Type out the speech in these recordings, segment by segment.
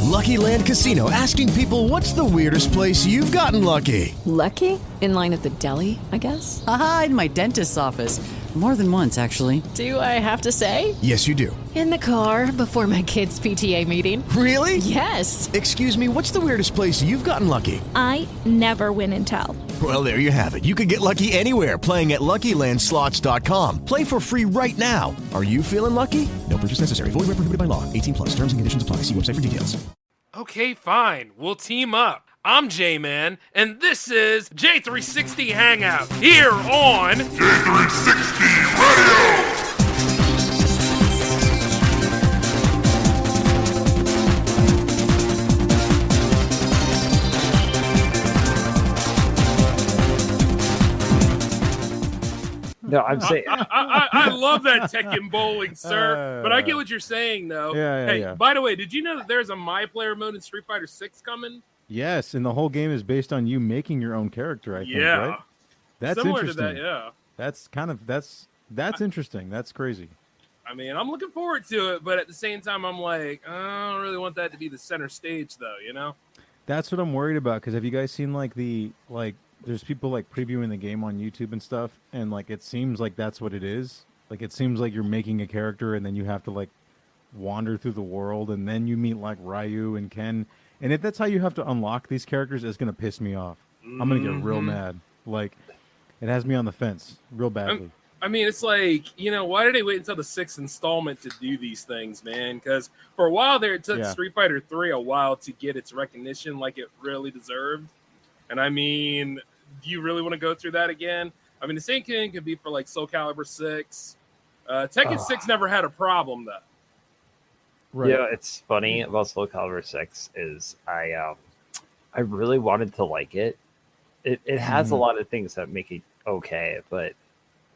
Lucky Land Casino, asking people, what's the weirdest place you've gotten lucky? Lucky? In line at the deli, I guess? Aha, in my dentist's office. More than once, actually. Do I have to say? Yes, you do. In the car before my kids' PTA meeting. Really? Yes. Excuse me, what's the weirdest place you've gotten lucky? I never win and tell. Well, there you have it. You can get lucky anywhere, playing at LuckyLandSlots.com. Play for free right now. Are you feeling lucky? No purchase necessary. Void where prohibited by law. 18 plus. Terms and conditions apply. See website for details. Okay, fine. We'll team up. I'm J-Man, and this is J360 Hangout here on J360 Radio! No, I'm saying I love that Tekken bowling, sir. But I get what you're saying, though. Yeah. By the way, did you know that there's a My Player mode in Street Fighter 6 coming? Yes, and the whole game is based on you making your own character, I think, Yeah. right? That's Similar interesting. to that, yeah. That's interesting. That's crazy. I mean, I'm looking forward to it, but at the same time, I'm like, I don't really want that to be the center stage, though, you know? That's what I'm worried about, because have you guys seen, there's people, previewing the game on YouTube and stuff, and, it seems like that's what it is. It seems like you're making a character, and then you have to, wander through the world, and then you meet, Ryu and Ken. And if that's how you have to unlock these characters, it's going to piss me off. I'm going to get real mad. It has me on the fence real badly. I mean, it's why did they wait until the 6th installment to do these things, man? Because for a while there, it took Street Fighter 3 a while to get its recognition like it really deserved. And I mean, do you really want to go through that again? I mean, the same thing could be for Soul Calibur 6. Tekken 6 never had a problem, though. Right. Yeah, it's funny about Soul Calibur 6 is I really wanted to like it. It has a lot of things that make it okay, but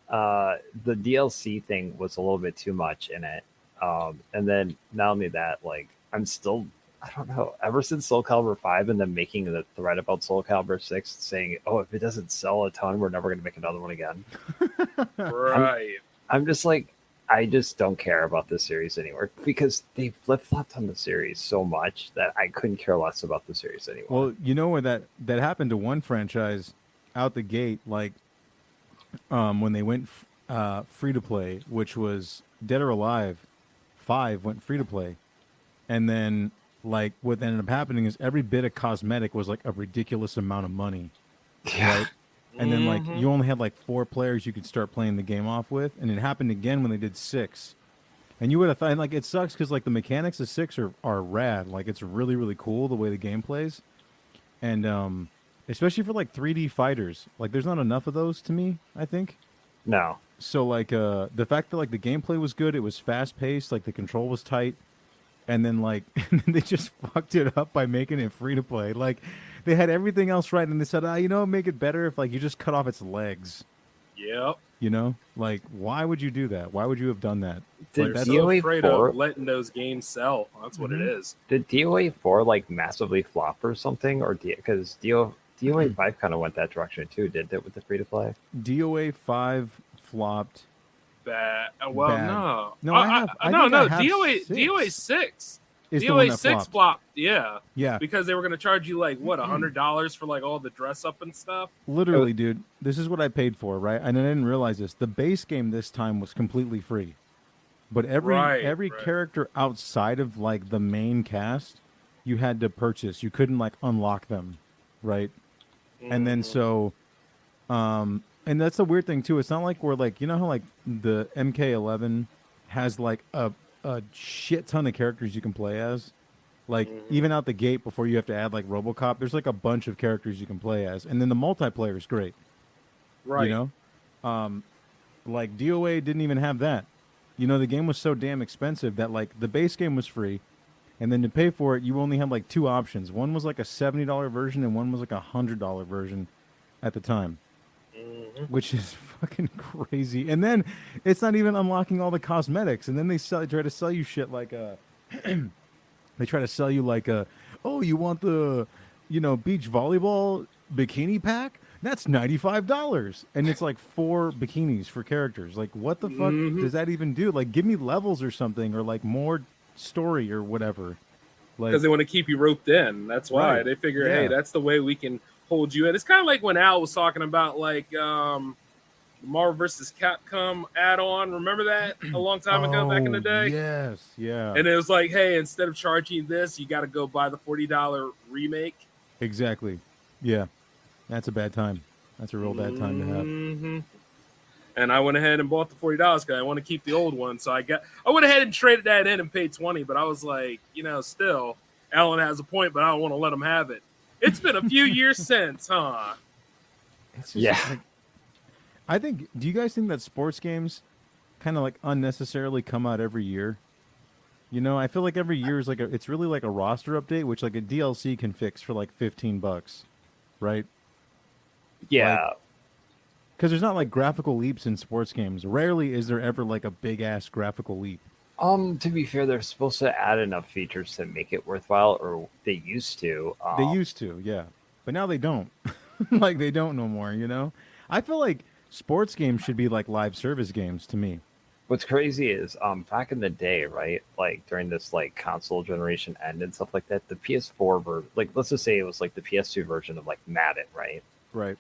the DLC thing was a little bit too much in it. And then not only that, I'm still, I don't know, ever since Soul Calibur 5 and then making the thread about Soul Calibur 6 saying, oh, if it doesn't sell a ton, we're never going to make another one again. Right. I'm just I just don't care about this series anymore because they flip-flopped on the series so much that I couldn't care less about the series anymore. Well, you know where that happened to one franchise out the gate, when they went free-to-play, which was Dead or Alive 5 went free-to-play. And then, what ended up happening is every bit of cosmetic was, a ridiculous amount of money. Yeah. Right? And then, you only had, 4 players you could start playing the game off with. And it happened again when they did 6. And you would have thought, it sucks because, the mechanics of 6 are rad. It's really, really cool the way the game plays. And especially for, 3D fighters. There's not enough of those to me, I think. No. So, the fact that, the gameplay was good, it was fast-paced, the control was tight. And then, and then they just fucked it up by making it free-to-play. They had everything else right, and they said, make it better if, you just cut off its legs. Yep. You know? Why would you do that? Why would you have done that? They're so afraid of letting those games sell. That's what it is. Did DOA 4, massively flop or something? Or because DOA 5 kind of went that direction, too, did it, with the free-to-play? DOA 5 flopped. Bad. Bad. No. No, DOA 6. Is the DOA one that 6 flopped. flopped, yeah. Yeah. Because they were going to charge you, $100 for, all the dress-up and stuff. Literally, dude, this is what I paid for, right? And I didn't realize this. The base game this time was completely free. But every character outside of, the main cast, you had to purchase. You couldn't, unlock them, right? And then so... and that's the weird thing, too. It's not like we're, you know how, the MK11 has, a shit ton of characters you can play as? Even out the gate before you have to add, RoboCop, there's, a bunch of characters you can play as. And then the multiplayer is great. Right. You know? DOA didn't even have that. The game was so damn expensive that, the base game was free. And then to pay for it, you only had, 2 options. One was, a $70 version, and one was, a $100 version at the time. Which is fucking crazy. And then it's not even unlocking all the cosmetics. And then they try to sell you shit they try to sell you oh, you want the, beach volleyball bikini pack? That's $95. And it's 4 bikinis for characters. What the fuck does that even do? Give me levels or something, or more story or whatever. Like, because they want to keep you roped in. That's why Right. they figure, Yeah. hey, that's the way we can hold you in. It's kind of like when Al was talking about like Marvel vs. Capcom add-on. Remember that a long time ago, back in the day? Yes, yeah. And it was like, hey, instead of charging this, you got to go buy the $40 remake. Exactly. Yeah. That's a bad time. That's a real bad time to have. Mm-hmm. And I went ahead and bought the $40 because I want to keep the old one. So I went ahead and traded that in and paid $20. But I was like, still, Alan has a point, but I don't want to let him have it. It's been a few years since, huh? It's just like, I think. Do you guys think that sports games kind of like unnecessarily come out every year? I feel like every year is it's really like a roster update, which like a DLC can fix for like $15, right? Yeah. Because there's not like graphical leaps in sports games. Rarely is there ever like a big ass graphical leap. To be fair, they're supposed to add enough features to make it worthwhile, or they used to. They used to, yeah, but now they don't. Like they don't no more. I feel like sports games should be like live service games to me. What's crazy is back in the day, right? Like during this like console generation end and stuff like that, the PS4 version, like let's just say it was like the PS2 version of like Madden, right? Right.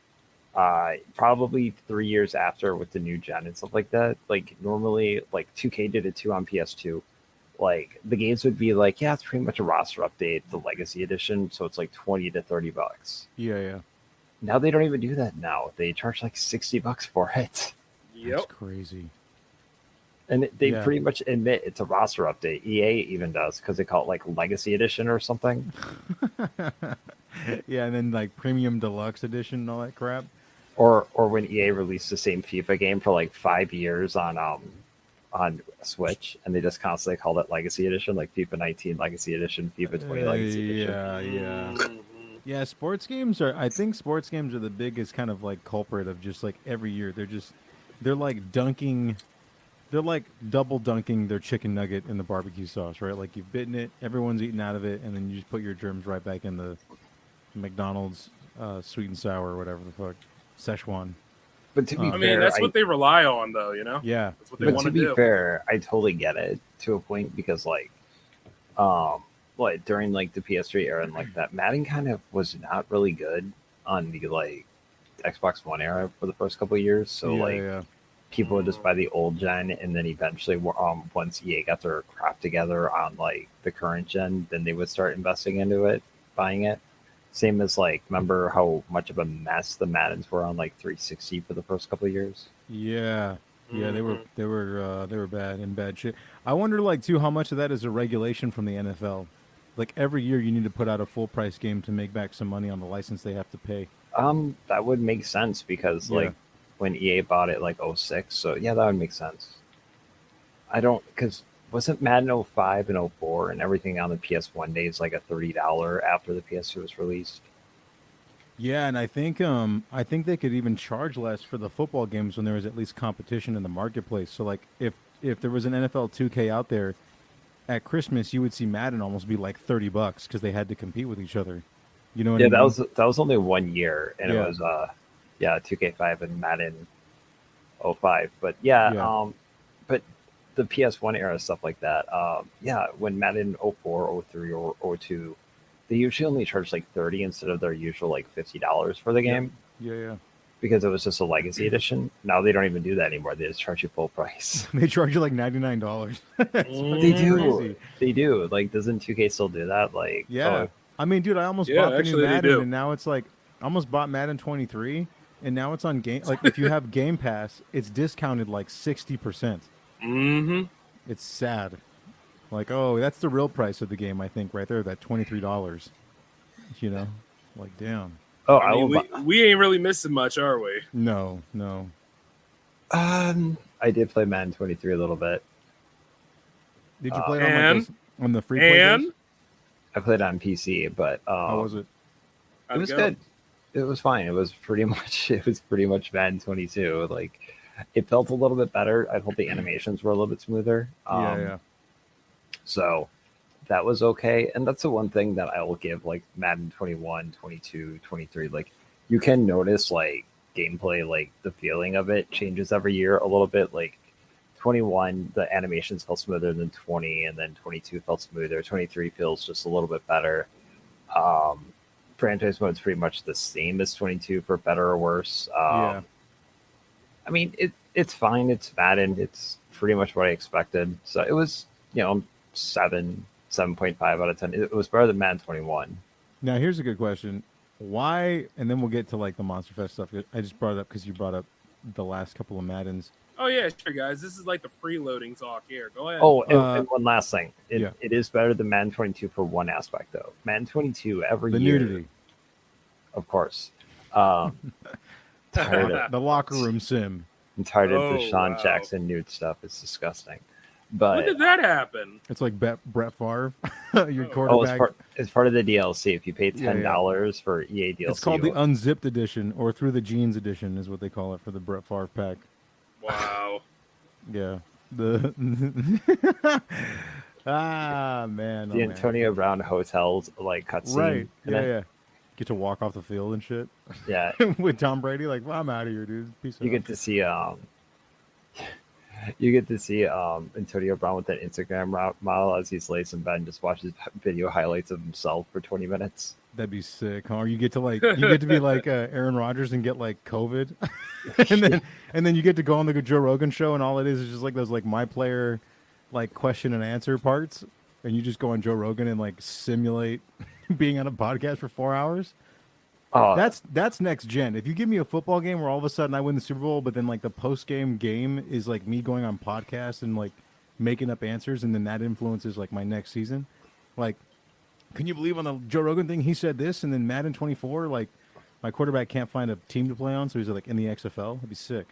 Probably 3 years after with the new gen and stuff like that. Like normally, like 2K did it too on PS2. Like the games would be like, yeah, it's pretty much a roster update, the Legacy Edition, so it's like $20 to $30. Yeah. Now they don't even do that. Now they charge like $60 for it. Yep. That's crazy. And they pretty much admit it's a roster update. EA even does because they call it like Legacy Edition or something. Yeah, and then like Premium Deluxe Edition and all that crap. Or when EA released the same FIFA game for like 5 years on Switch, and they just constantly called it Legacy Edition, like FIFA 19 Legacy Edition, FIFA 20 Legacy Edition. Yeah. Sports games are. I think sports games are the biggest kind of like culprit of just like every year. They're like dunking. They're like double dunking their chicken nugget in the barbecue sauce, right? Like you've bitten it, everyone's eating out of it, and then you just put your germs right back in the McDonald's sweet and sour or whatever the fuck. Szechuan. But to be fair, I mean, that's what they rely on, though. Yeah, that's what they want to do. be fair, I totally get it to a point because, like during like the PS3 era and like that, Madden kind of was not really good on the like Xbox One era for the first couple of years. So people would just buy the old gen, and then eventually, once EA got their crap together on like the current gen, then they would start investing into it, buying it. Same as like, remember how much of a mess the Maddens were on like 360 for the first couple of years? Yeah, they were bad in bad shit. I wonder like too how much of that is a regulation from the NFL. Like every year you need to put out a full price game to make back some money on the license they have to pay. That would make sense because like when EA bought it like 06, so yeah, that would make sense. Because wasn't Madden 05 and 04 and everything on the PS1 days like a $30 after the PS2 was released? Yeah, and I think they could even charge less for the football games when there was at least competition in the marketplace. So like if there was an NFL 2K out there at Christmas, you would see Madden almost be like $30 because they had to compete with each other. You know what I mean? that was only 1 year, and it was 2K5 and Madden 05. But but the PS1 era stuff like that, when Madden 04, 03, or 02, they usually only charge like $30 instead of their usual like $50 for the game. Yeah. Because it was just a Legacy Edition. Now they don't even do that anymore. They just charge you full price. They charge you like $99. They do. They do. Like, doesn't 2K still do that? Like, I mean, dude, I almost bought the new Madden, do. and now it's like I almost bought Madden 23, and now it's on game. Like, if you have Game Pass, it's discounted like 60%. Mm-hmm. It's sad. Like, oh, that's the real price of the game, I think, right there, that $23. Like, damn. Oh, I mean, we ain't really missing much, are we? No. I did play Madden 23 a little bit. Did you play it on the free play days? I played on PC, but how was it? It was good. It was fine. It was pretty much Madden 22. Like, it felt a little bit better. I thought the animations were a little bit smoother. So that was okay. And that's the one thing that I will give like Madden 21, 22, 23. Like, you can notice like gameplay, like the feeling of it changes every year a little bit. Like 21, the animations felt smoother than 20, and then 22 felt smoother. 23 feels just a little bit better. Franchise mode's pretty much the same as 22 for better or worse. Yeah. I mean, it's fine. It's Madden. It's pretty much what I expected. So it was, 7.5 out of 10. It was better than Madden 21. Now, here's a good question. Why, and then we'll get to like the Monster Fest stuff. I just brought it up because you brought up the last couple of Maddens. Oh yeah, sure, guys. This is like the preloading talk here. Go ahead. Oh, and one last thing. Yeah. It is better than Madden 22 for one aspect, though. Madden 22 every The year. nudity. Of course. Tired of, The locker room sim. I'm tired of the Oh, Sean wow. Jackson nude stuff. It's disgusting. When But did that happen? It's like Brett Favre, your Oh, quarterback. it's part of the DLC. If you pay $10 Yeah. for EA DLC, It's called the Unzipped Edition or Through the Jeans Edition is what they call it for the Brett Favre pack. Wow. Yeah. The man. the Antonio Brown hotels like cutscene. Right. And Yeah, then- yeah. Get to walk off the field and shit yeah. with Tom Brady. Like, well, I'm out of here, dude. Peace You out. get to see you get to see Antonio Brown with that Instagram model as he's lays in bed and just watches video highlights of himself for 20 minutes. That'd be sick, huh? Or you get to be like Aaron Rodgers and get like COVID, and then you get to go on the Joe Rogan show, and all it is just like those like my player, like question and answer parts, and you just go on Joe Rogan and like simulate being on a podcast for 4 hours. Oh, That's next gen. If you give me a football game where all of a sudden I win the Super Bowl, but then like the post game is like me going on podcasts and like making up answers, and then that influences like my next season. Like, can you believe on the Joe Rogan thing he said this, and then Madden 24, like my quarterback can't find a team to play on, so he's like in the XFL. That'd be sick.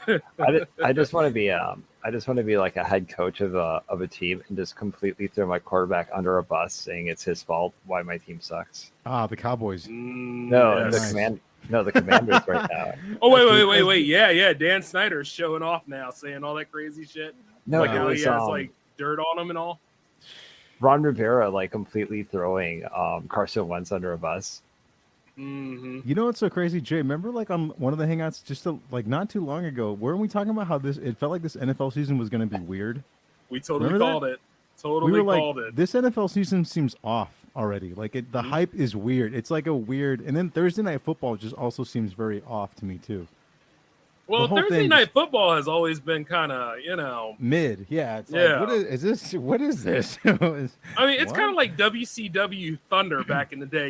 I just want to be like a head coach of a team and just completely throw my quarterback under a bus, saying it's his fault why my team sucks. Ah, the Cowboys. No, Yes. the Commanders right now. Oh wait! Yeah. Dan Snyder's showing off now, saying all that crazy shit. No, Like it how he was, has like dirt on him and all. Ron Rivera like completely throwing Carson Wentz under a bus. Mm-hmm. You know what's so crazy, Jay? Remember, like on one of the hangouts, like not too long ago, weren't we talking about how it felt like this NFL season was going to be weird? We totally Remember that? called it. Totally We were called like, it. this NFL season seems off already. Like the hype is weird. It's like a weird, and then Thursday Night Football just also seems very off to me too. Well, the whole Thursday thing Night Football has always been kind of, Mid, yeah. It's Yeah. Like, what is this? What is this? I mean, it's What? kind of like WCW Thunder back in the day,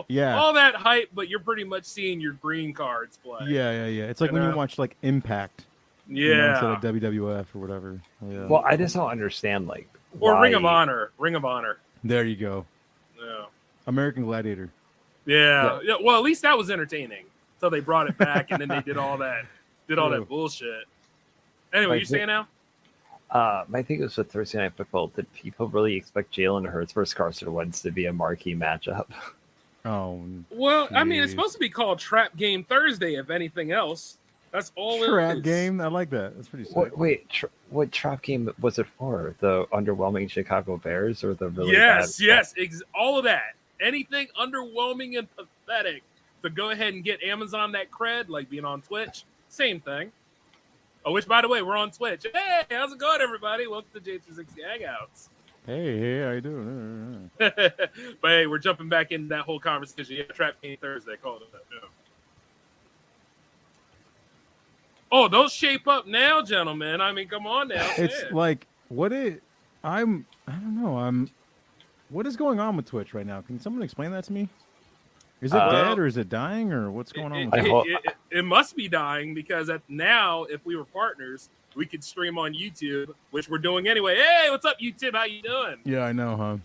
Yeah. all that hype, but you're pretty much seeing your green cards play. Yeah. It's like You when you know? watch like Impact, Yeah. instead of WWF or whatever. Yeah. Well, I just don't understand like Or why... Ring of Honor. There you go. Yeah. American Gladiator. Yeah. Well, at least that was entertaining. So they brought it back, and then they did all that True. bullshit. Anyway, Like, you saying now? My thing is with Thursday Night Football. Did people really expect Jalen Hurts versus Carson Wentz to be a marquee matchup? Oh, Well, I mean, it's jeez. supposed to be called Trap Game Thursday, if anything else. That's all trap it is. game. I like that. That's pretty sick. Wait, what trap game was it for? The underwhelming Chicago Bears or the really Yes, bad? all of that. Anything underwhelming and pathetic. So go ahead and get Amazon that cred, like being on Twitch. Same thing. Oh, which, by the way, we're on Twitch. Hey, how's it going, everybody? Welcome to J360 Hangouts. Hey, how you doing? But hey, we're jumping back into that whole conversation. Yeah, Trap Game Thursday. Called it that. Yeah. Oh, don't shape up now, gentlemen. I mean, come on now. It's shit. like what I don't know. What is going on with Twitch right now? Can someone explain that to me? Is it dead or is it dying or what's going on with it? It must be dying because now, if we were partners, we could stream on YouTube, which we're doing anyway. Hey, what's up, YouTube? How you doing? Yeah, I know, huh?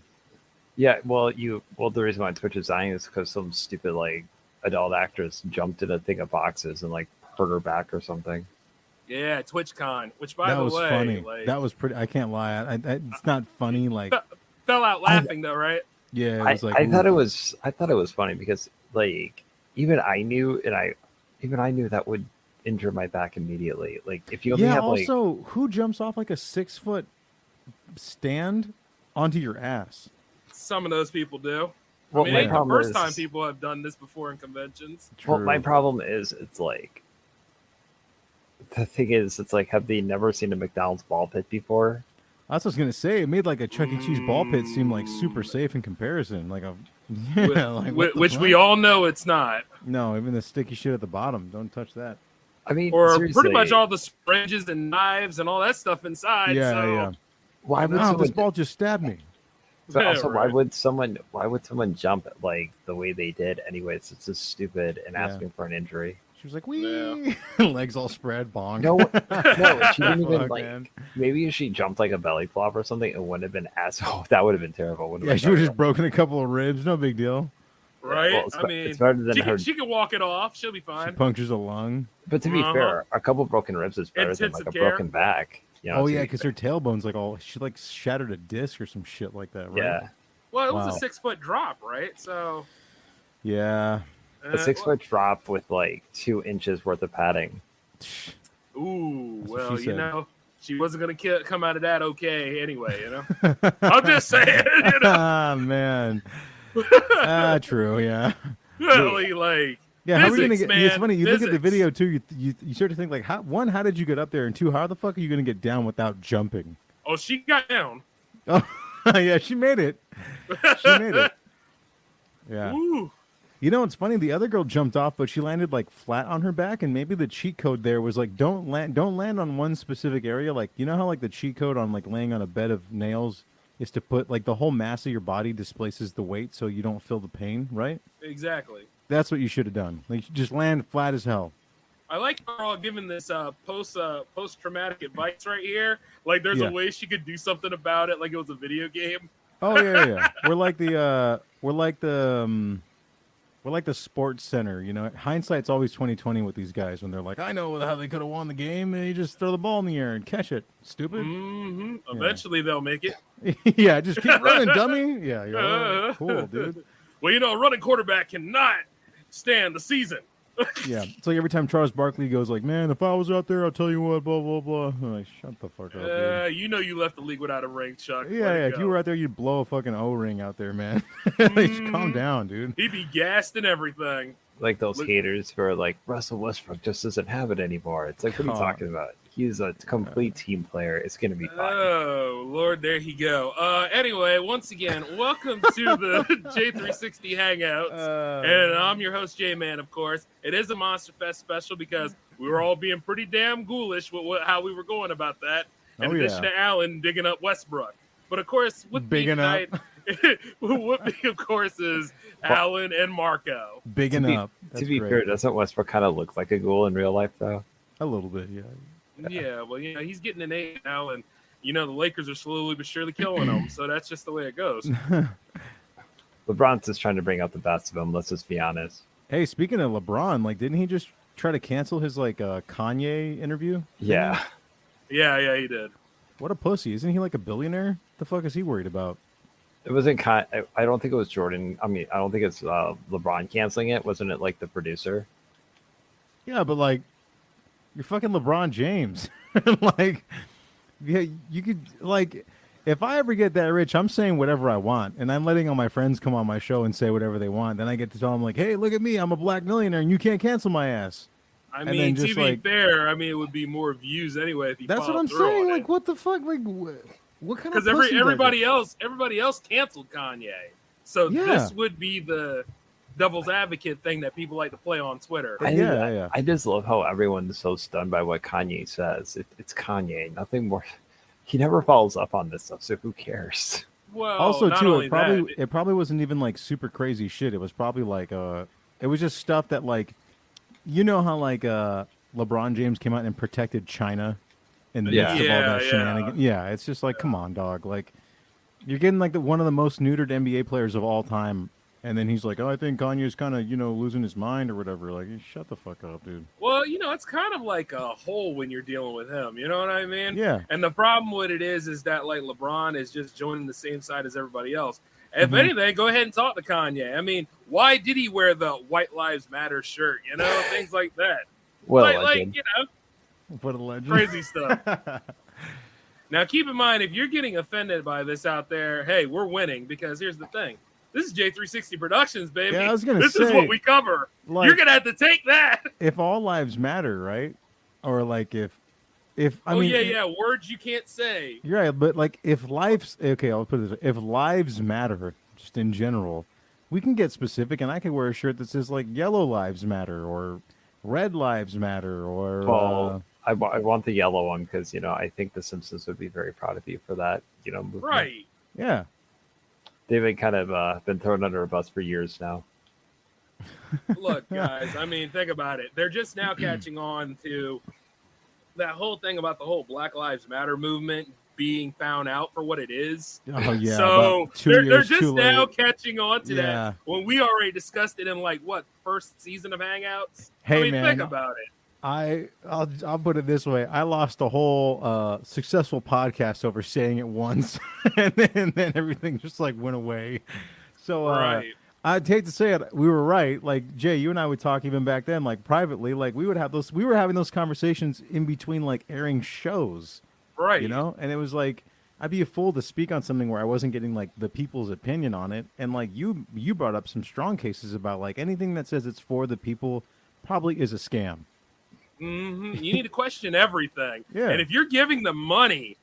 Yeah, well, the reason why Twitch is dying is because some stupid like adult actress jumped in a thing of boxes and like hurt her back or something. Yeah, TwitchCon. Which, by That the was way, funny. like, That was pretty. I can't lie. It's not funny. Like, fell out laughing though, right? yeah, it was like I thought it was funny because like even I knew that would injure my back immediately. Like if you only yeah. have like Also, who jumps off like a 6-foot stand onto your ass? Some of those people do. Well, I mean, my it ain't the problem first is- time people have done this before in conventions. Well, my True. problem is it's like the thing is, it's like, have they never seen a McDonald's ball pit before? That's what I was gonna say. It made like a Chuck E. Cheese ball pit seem like super safe in comparison. Like a yeah, like, which we all know it's not. No, even the sticky shit at the bottom. Don't touch that. I mean, Or seriously, pretty much all the syringes and knives and all that stuff inside. Yeah, so. yeah. why would Wow, someone, this ball just stabbed me. but also, Right. why would someone jump like the way they did? Anyways, it's just stupid and Yeah. asking for an injury. She was like, "Wee," legs all spread, bong. No, no, she didn't even Fuck, like. man. Maybe if she jumped like a belly flop or something, it wouldn't have been as. Oh, that would have been terrible. Wouldn't Yeah, have she been would have just terrible. broken a couple of ribs. No big deal. Right? Well, it's I be- mean, it's better than she, her. she can walk it off. She'll be She fine. punctures a lung. But to be Uh-huh. fair, a couple broken ribs is better than like Intensive a care. broken back. You know, Oh to yeah, be because fair. her tailbone's like all. She like shattered a disc or some shit like that, right? Yeah, Well, it was Wow. a 6-foot drop, right? So Yeah. a 6-foot drop with like 2 inches worth of padding. Ooh, That's what well, she you said. know, she wasn't gonna come out of that okay anyway. You know, I'm just saying. You know, Ah man. True. Yeah. really, like, Yeah. How are you gonna Physics, get? It's man, funny. You look at the physics. video too. You start to think like, how did you get up there, and two, how the fuck are you gonna get down without jumping? oh, she got down. Oh, yeah, she made it. She made it. Yeah. Ooh, You know, it's funny. The other girl jumped off, but she landed like flat on her back, and maybe the cheat code there was like, don't land on one specific area. Like, you know how like the cheat code on like laying on a bed of nails is to put like the whole mass of your body displaces the weight, so you don't feel the pain, right? exactly. That's what you should have done. Like, you just land flat as hell. I like her all giving this post traumatic advice right here. Like, there's Yeah. a way she could do something about it, like it was a video game. Oh yeah. We're like the sports center, you know. Hindsight's always 2020 with these guys when they're like, I know how they could have won the game, and you just throw the ball in the air and catch it. Stupid. Hmm. Eventually, they'll make it. Yeah, just keep running, dummy. Yeah, you're all right. Cool, dude. Well, you know, a running quarterback cannot stand the season. Yeah, it's like every time Charles Barkley goes like, man, if I was out there, I'll tell you what, blah blah blah. I'm like, shut the fuck up, dude. You know, you left the league without a ring, Chuck. Yeah, Let it yeah. If go. you were out there, you'd blow a fucking O-ring out there, man. Just calm down, dude. He'd be gassed and everything. Like those Look- haters who are like, Russell Westbrook just doesn't have it anymore. It's like, what are you Come talking about? He's a complete team player. It's gonna be fine. Oh Lord, there he go. Anyway, once again, welcome to the J360 Hangouts, and I'm your host J-Man. Of course, it is a Monster Fest special because we were all being pretty damn ghoulish with how we were going about that. In Oh, addition yeah. to Alan digging up Westbrook, but of course, with me Bigging up. tonight, with me, of course, is Alan and Marco. Bigging up. To That's be great. fair, doesn't Westbrook kind of look like a ghoul in real life, though? A little bit, yeah. Yeah, well, you know, he's getting an 8 now, and you know the Lakers are slowly but surely killing him. So that's just the way it goes. LeBron's just trying to bring out the best of him. Let's just be honest. Hey, speaking of LeBron, like, didn't he just try to cancel his like Kanye interview? Yeah. Yeah, he did. What a pussy! Isn't he like a billionaire? The fuck is he worried about? It wasn't I don't think it was Jordan. I mean, I don't think it's LeBron canceling it. Wasn't it like the producer? Yeah, but like, you're fucking LeBron James. Like, yeah, you could like, if I ever get that rich, I'm saying whatever I want, and I'm letting all my friends come on my show and say whatever they want. Then I get to tell them like, hey, look at me, I'm a black millionaire, and you can't cancel my ass. I And mean, then to just, be like- fair, I mean it would be more views anyway if he. That's what I'm saying. Like, what the fuck? Like, what kind of Because pussy everybody else canceled Kanye, so Yeah. this would be the devil's advocate thing that people like to play on Twitter. Yeah. I just love how everyone's so stunned by what Kanye says. It's Kanye, nothing more. He never follows up on this stuff, so who cares? Well, Also, not too, only that, it probably wasn't even like super crazy shit. It was probably like it was just stuff that like, you know how like LeBron James came out and protected China in the Yeah. midst of all that Yeah. shenanigans. Yeah, it's just like, come on, dog. Like, you're getting like one of the most neutered NBA players of all time, and then he's like, oh, I think Kanye's kind of losing his mind or whatever. Like, shut the fuck up, dude. well, you know, it's kind of like a hole when you're dealing with him. You know what I mean? Yeah. And the problem with it is that like LeBron is just joining the same side as everybody else. If Mm-hmm. anything, go ahead and talk to Kanye. I mean, why did he wear the White Lives Matter shirt? You know, things like that. Well, like you know, What a legend. crazy stuff. Now, keep in mind, if you're getting offended by this out there, hey, we're winning because here's the thing. This is J360 Productions, baby. Yeah, I was gonna this is say, what we cover. like- You're going to have to take that. If all lives matter, right? or like if I oh mean, yeah, words you can't say. you're right, but like if lives, okay, I'll put it this way. If lives matter, just in general, we can get specific, and I could wear a shirt that says like yellow lives matter or red lives matter or Well, I want the yellow one because I think the Simpsons would be very proud of you for that. Movement. Right. yeah. They've been kind of been thrown under a bus for years now. Look, guys, I mean, think about it. They're just now catching on to that whole thing about the whole Black Lives Matter movement being found out for what it is. Oh yeah. So about 2 they're years just too now late. catching on to Yeah. that when we already discussed it in like what first season of Hangouts. Hey, I mean, man. think about it. I'll put it this way. I lost a whole successful podcast over saying it once, and then everything just like went away. So Right. I'd hate to say it, we were right. Like Jay, you and I would talk even back then, like privately. Like we were having those conversations in between like airing shows, Right. And it was like I'd be a fool to speak on something where I wasn't getting like the people's opinion on it. And like you brought up some strong cases about like anything that says it's for the people probably is a scam. You need to question everything. Yeah. And if you're giving them money,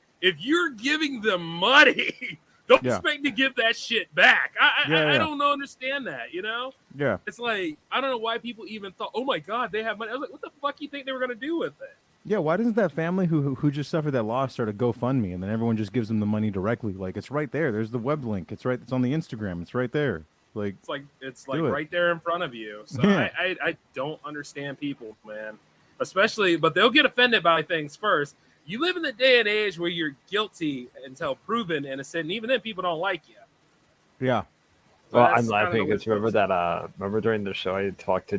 don't Yeah. expect to give that shit back. Yeah. I don't understand that, Yeah. It's like, I don't know why people even thought, oh my God, they have money. I was like, what the fuck you think they were going to do with it? Yeah, why doesn't that family who just suffered that loss start a GoFundMe and then everyone just gives them the money directly? Like it's right there. There's the web link. It's on the Instagram. It's right there. Like It's like do it. right there in front of you. So Yeah. I don't understand people, man. Especially, but they'll get offended by things first. You live in the day and age where you're guilty until proven innocent, and even then people don't like you. yeah. Well, That's I'm laughing kinda because remember that. Remember during the show I talked to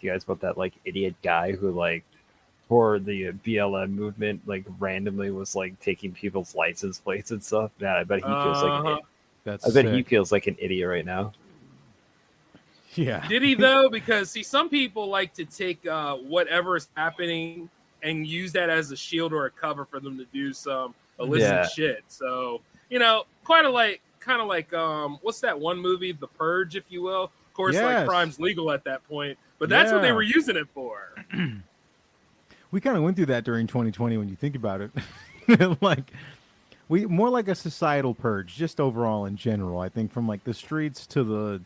you guys about that like idiot guy who like for the BLM movement like randomly was like taking people's license plates and stuff. Man, I bet he feels like an idiot. That's I bet he sick. feels like an idiot right now. Yeah. Did he though? Because see, some people like to take whatever is happening and use that as a shield or a cover for them to do some illicit Yeah. shit. So kind of like what's that one movie, The Purge, if you will? Of course, like Yes. crime's legal at that point, but that's what they Yeah. were using it for. We kind of went through that during 2020 when you think about it. Like we more like a societal purge, just overall in general. I think from like the streets to the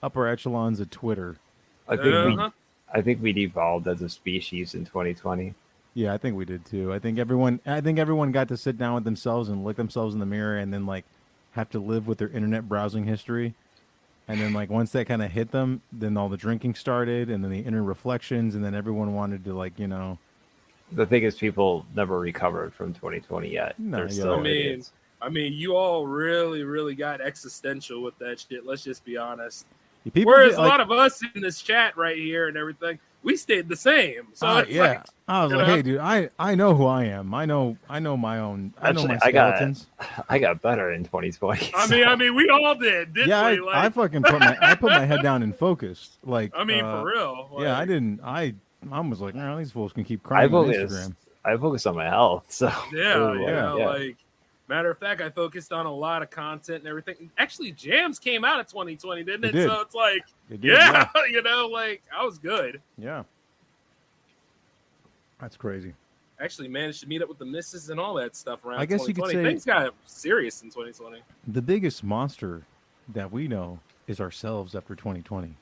upper echelons of Twitter. I think we devolved as a species in 2020. Yeah, I think we did too. I think everyone got to sit down with themselves and look themselves in the mirror and then like have to live with their internet browsing history. And then like once that kind of hit them, then all the drinking started and then the inner reflections and then everyone wanted to like, The thing is, people never recovered from 2020 yet. No, They're yeah. still idiots. I mean, you all really, really got existential with that shit. Let's just be honest. people Whereas get, a like- lot of us in this chat right here and everything, we stayed the same. So it's yeah, like, I was you like, know? hey, dude, I know who I am. I know my own. I know Actually, my skeletons. I got better in 2020. I mean, we all did, didn't Yeah, we? I fucking put my head down and focused. Like, for real. yeah, I didn't. I was like, no, these fools can keep crying on Instagram. I focused on my health. So Like, matter of fact, I focused on a lot of content and everything. Actually, Jams came out of 2020, didn't it? It did. So it's like, It did, yeah, like I was good. Yeah. That's crazy. Actually managed to meet up with the missus and all that stuff around I guess you could 2020. say- Things got serious in 2020. The biggest monster that we know is ourselves after 2020.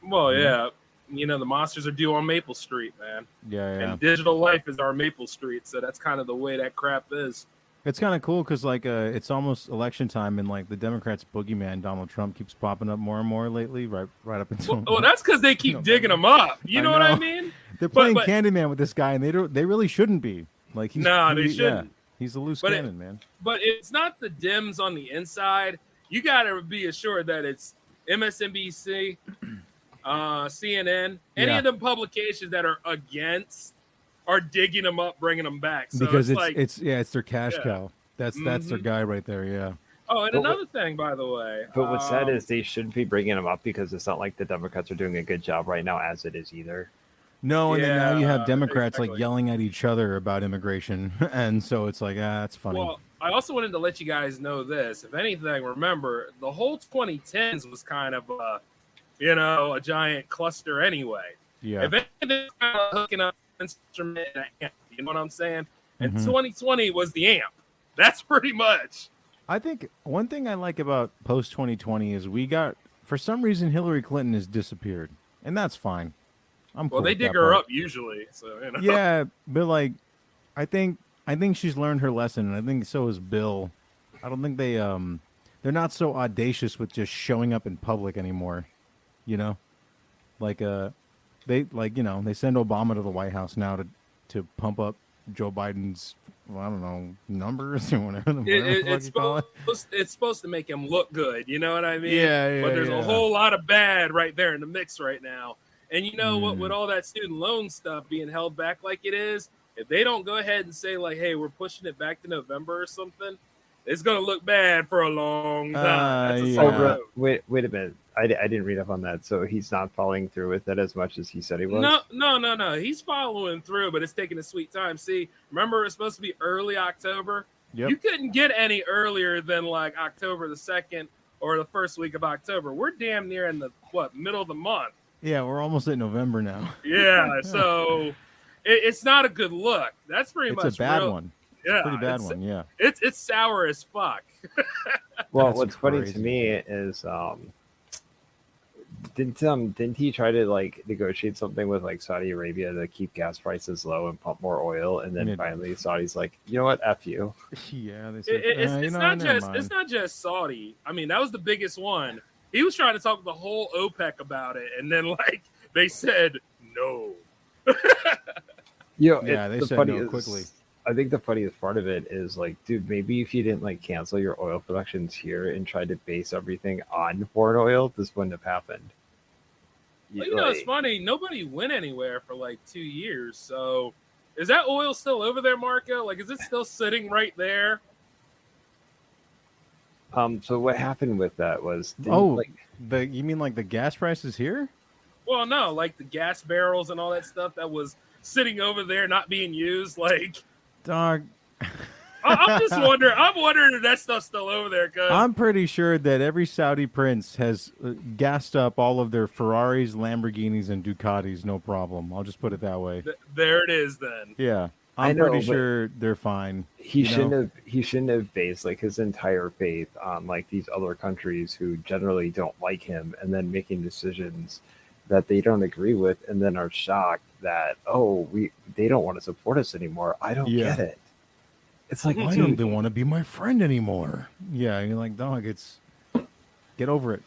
Well, yeah. The monsters are due on Maple Street, man. Yeah. And digital life is our Maple Street, so that's kind of the way that crap is. It's kind of cool because like it's almost election time and like the Democrats' boogeyman Donald Trump keeps popping up more and more lately, right up until. Well, that's because they keep digging him up. You know what I mean? They're playing but- Candyman with this guy, and they really shouldn't be. Like he's No, they yeah, shouldn't. he's a loose But cannon, man. But it's not the Dems on the inside. You got to be assured that it's MSNBC, CNN, any Yeah. of them publications that are against are digging them up, bringing them back. So Because it's like, it's their cash Yeah. cow. That's their guy right there. Yeah. oh, and But another thing, by the way. But what's sad is they shouldn't be bringing them up because it's not like the Democrats are doing a good job right now as it is either. No, and then now you have Yeah, Democrats like exactly. yelling at each other about immigration, and so it's like, that's funny. Well, I also wanted to let you guys know this. If anything, remember the whole 2010s was kind of a giant cluster anyway. yeah. If anything, kind of hooking up instrument and an amp. You know what I'm saying? And Mhm. 2020 was the amp. That's pretty much. I think one thing I like about post 2020 is for some reason Hillary Clinton has disappeared, and that's fine. I'm cool Well, they with dig that her part. up usually, so you know. Yeah, but like, I think she's learned her lesson, and I think so has Bill. I don't think they're not so audacious with just showing up in public anymore. You know, like they send Obama to the White House now to pump up Joe Biden's, well, I don't know, numbers or whatever. It's supposed to make him look good. You know what I mean? Yeah, But there's yeah. a whole lot of bad right there in the mix right now. And you know what? With all that student loan stuff being held back like it is, if they don't go ahead and say like, "Hey, we're pushing it back to November" or something, it's gonna look bad for a long time. That's a yeah. sad note. Wait a minute. I didn't read up on that. So he's not following through with it as much as he said he was? No. He's following through, but it's taking a sweet time. See, remember it's supposed to be early October. Yep. You couldn't get any earlier than like October the 2nd or the first week of October. We're damn near in the middle of the month. Yeah, we're almost at November now. Yeah, so it's not a good look. That's pretty much It's a bad real. one. Yeah, Pretty bad one. Yeah. It's sour as fuck. Well, That's what's funny crazy. to me is didn't he try to like negotiate something with like Saudi Arabia to keep gas prices low and pump more oil, and then Yeah. finally Saudi's like, you know what, F you. Yeah, they said, It's never not just Saudi. I mean, that was the biggest one. He was trying to talk to the whole OPEC about it, and then like they said no. Yeah, they the said no funniest- quickly. I think the funniest part of it is like, dude, maybe if you didn't like cancel your oil productions here and tried to base everything on foreign oil, this wouldn't have happened. Well, you know, it's funny. Nobody went anywhere for like 2 years. So, is that oil still over there, Marco? Like, is it still sitting right there? So what happened with that was, you mean like the gas prices here? Well, no, like the gas barrels and all that stuff that was sitting over there, not being used. Like, Dog, I'm just wondering. I'm wondering if that stuff's still over there. Cause I'm pretty sure that every Saudi prince has gassed up all of their Ferraris, Lamborghinis, and Ducatis, no problem. I'll just put it that way. there it is. Then Yeah, I I'm know, pretty but sure they're fine. he you know? shouldn't have based like his entire faith on like these other countries who generally don't like him, and then making decisions that they don't agree with, and then are shocked that they don't want to support us anymore. I don't Yeah. get it. It's like, Why don't they want to be my friend anymore? Yeah, you're like, dog, get over it.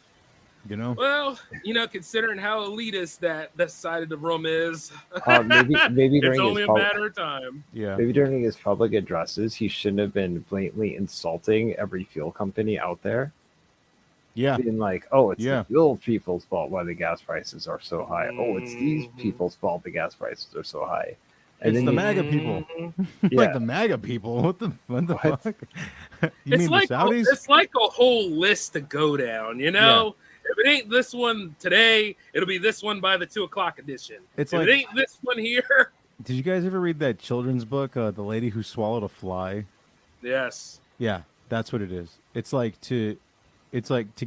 You know? well, you know, considering how elitist that side of the room is, maybe it's during only his a matter of time. Yeah. maybe during his public addresses, he shouldn't have been blatantly insulting every fuel company out there. Yeah. Being like, oh, it's Yeah. the fuel people's fault why the gas prices are so high. Oh, it's these people's fault the gas prices are so high. And It's then the you- MAGA people. Yeah. Like the MAGA people. What the fuck? You It's mean like the Saudis? it's like a whole list to go down. You know, if it ain't this one today, it'll be this one by the 2:00 edition. It's if like- it ain't this one here, Did you guys ever read that children's book, The Lady Who Swallowed a Fly? yes. Yeah, that's what it is. It's like to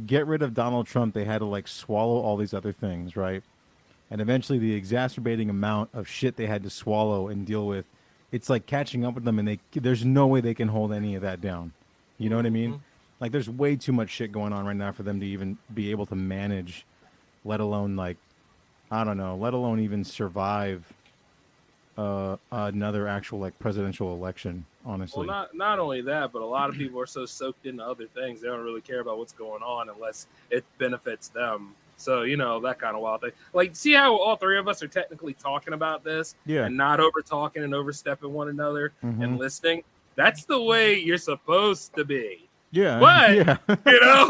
get rid of Donald Trump, they had to like swallow all these other things, right? And eventually the exacerbating amount of shit they had to swallow and deal with, it's like catching up with them, and there's no way they can hold any of that down. You know what I mean? Like there's way too much shit going on right now for them to even be able to manage, let alone like, I don't know, let alone even survive another actual like presidential election, honestly. Well, not only that, but a lot of people are so soaked into other things they don't really care about what's going on unless it benefits them. So you know that kind of wild thing. Like, see how all three of us are technically talking about this, Yeah. and not over talking and overstepping one another Mhm. and listening. That's the way you're supposed to be. Yeah. But yeah. you know,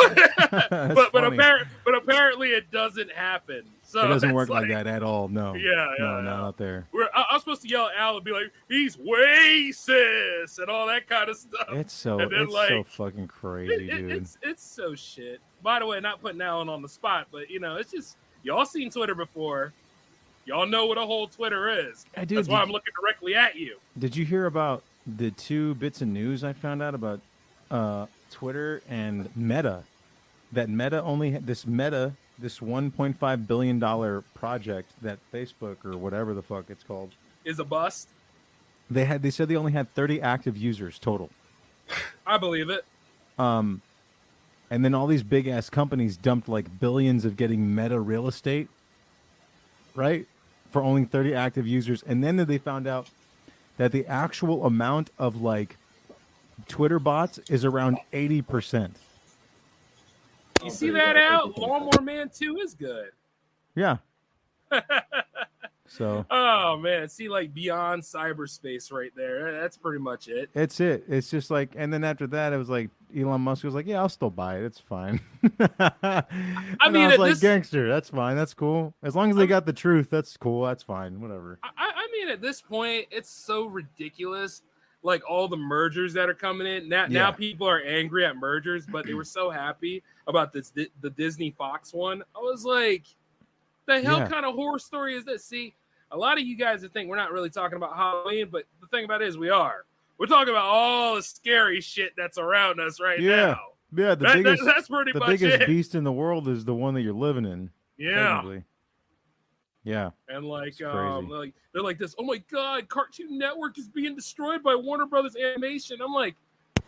That's but funny. apparently it doesn't happen. So It doesn't it's work like that at all. No. Yeah, No, yeah, not yeah. out there. I was supposed to yell at Al and be like, "He's racist" and all that kind of stuff. It's so And then, it's so like, fucking crazy, dude. It's so shit. By the way, not putting Alan on the spot, but you know, it's just y'all seen Twitter before. Y'all know what a whole Twitter is. Hey, dude, That's why did- I'm looking directly at you. Did you hear about the 2 bits of news I found out about Twitter and Meta? That Meta only this $1.5 billion project that Facebook or whatever the fuck it's called is a bust. They said they only had 30 active users total. I believe it. And then all these big ass companies dumped like billions of getting Meta real estate, right? For only 30 active users. And then they found out that the actual amount of like Twitter bots is around 80%. You see that out? Lawnmower Man 2 is good. Yeah. So. Oh man, see like beyond cyberspace right there. That's pretty much it. It's it. It's just like, and then after that, it was like Elon Musk was like, "Yeah, I'll still buy it. It's fine." I was like, "Gangster, that's fine. That's cool. As long as they got the truth, that's cool. That's fine. Whatever." I mean, at this point, it's so ridiculous. Like all the mergers that are coming in now, people are angry at mergers, but they were so happy about the Disney Fox one. I was like, "The hell kind of horror story is this?" See. A lot of you guys that think we're not really talking about Halloween, but the thing about it is we are. We're talking about all the scary shit that's around us right now. Yeah, that's pretty much the biggest it. beast in the world is the one that you're living in. Yeah. Technically. Yeah. And like they're like this, oh my God, Cartoon Network is being destroyed by Warner Brothers Animation. I'm like,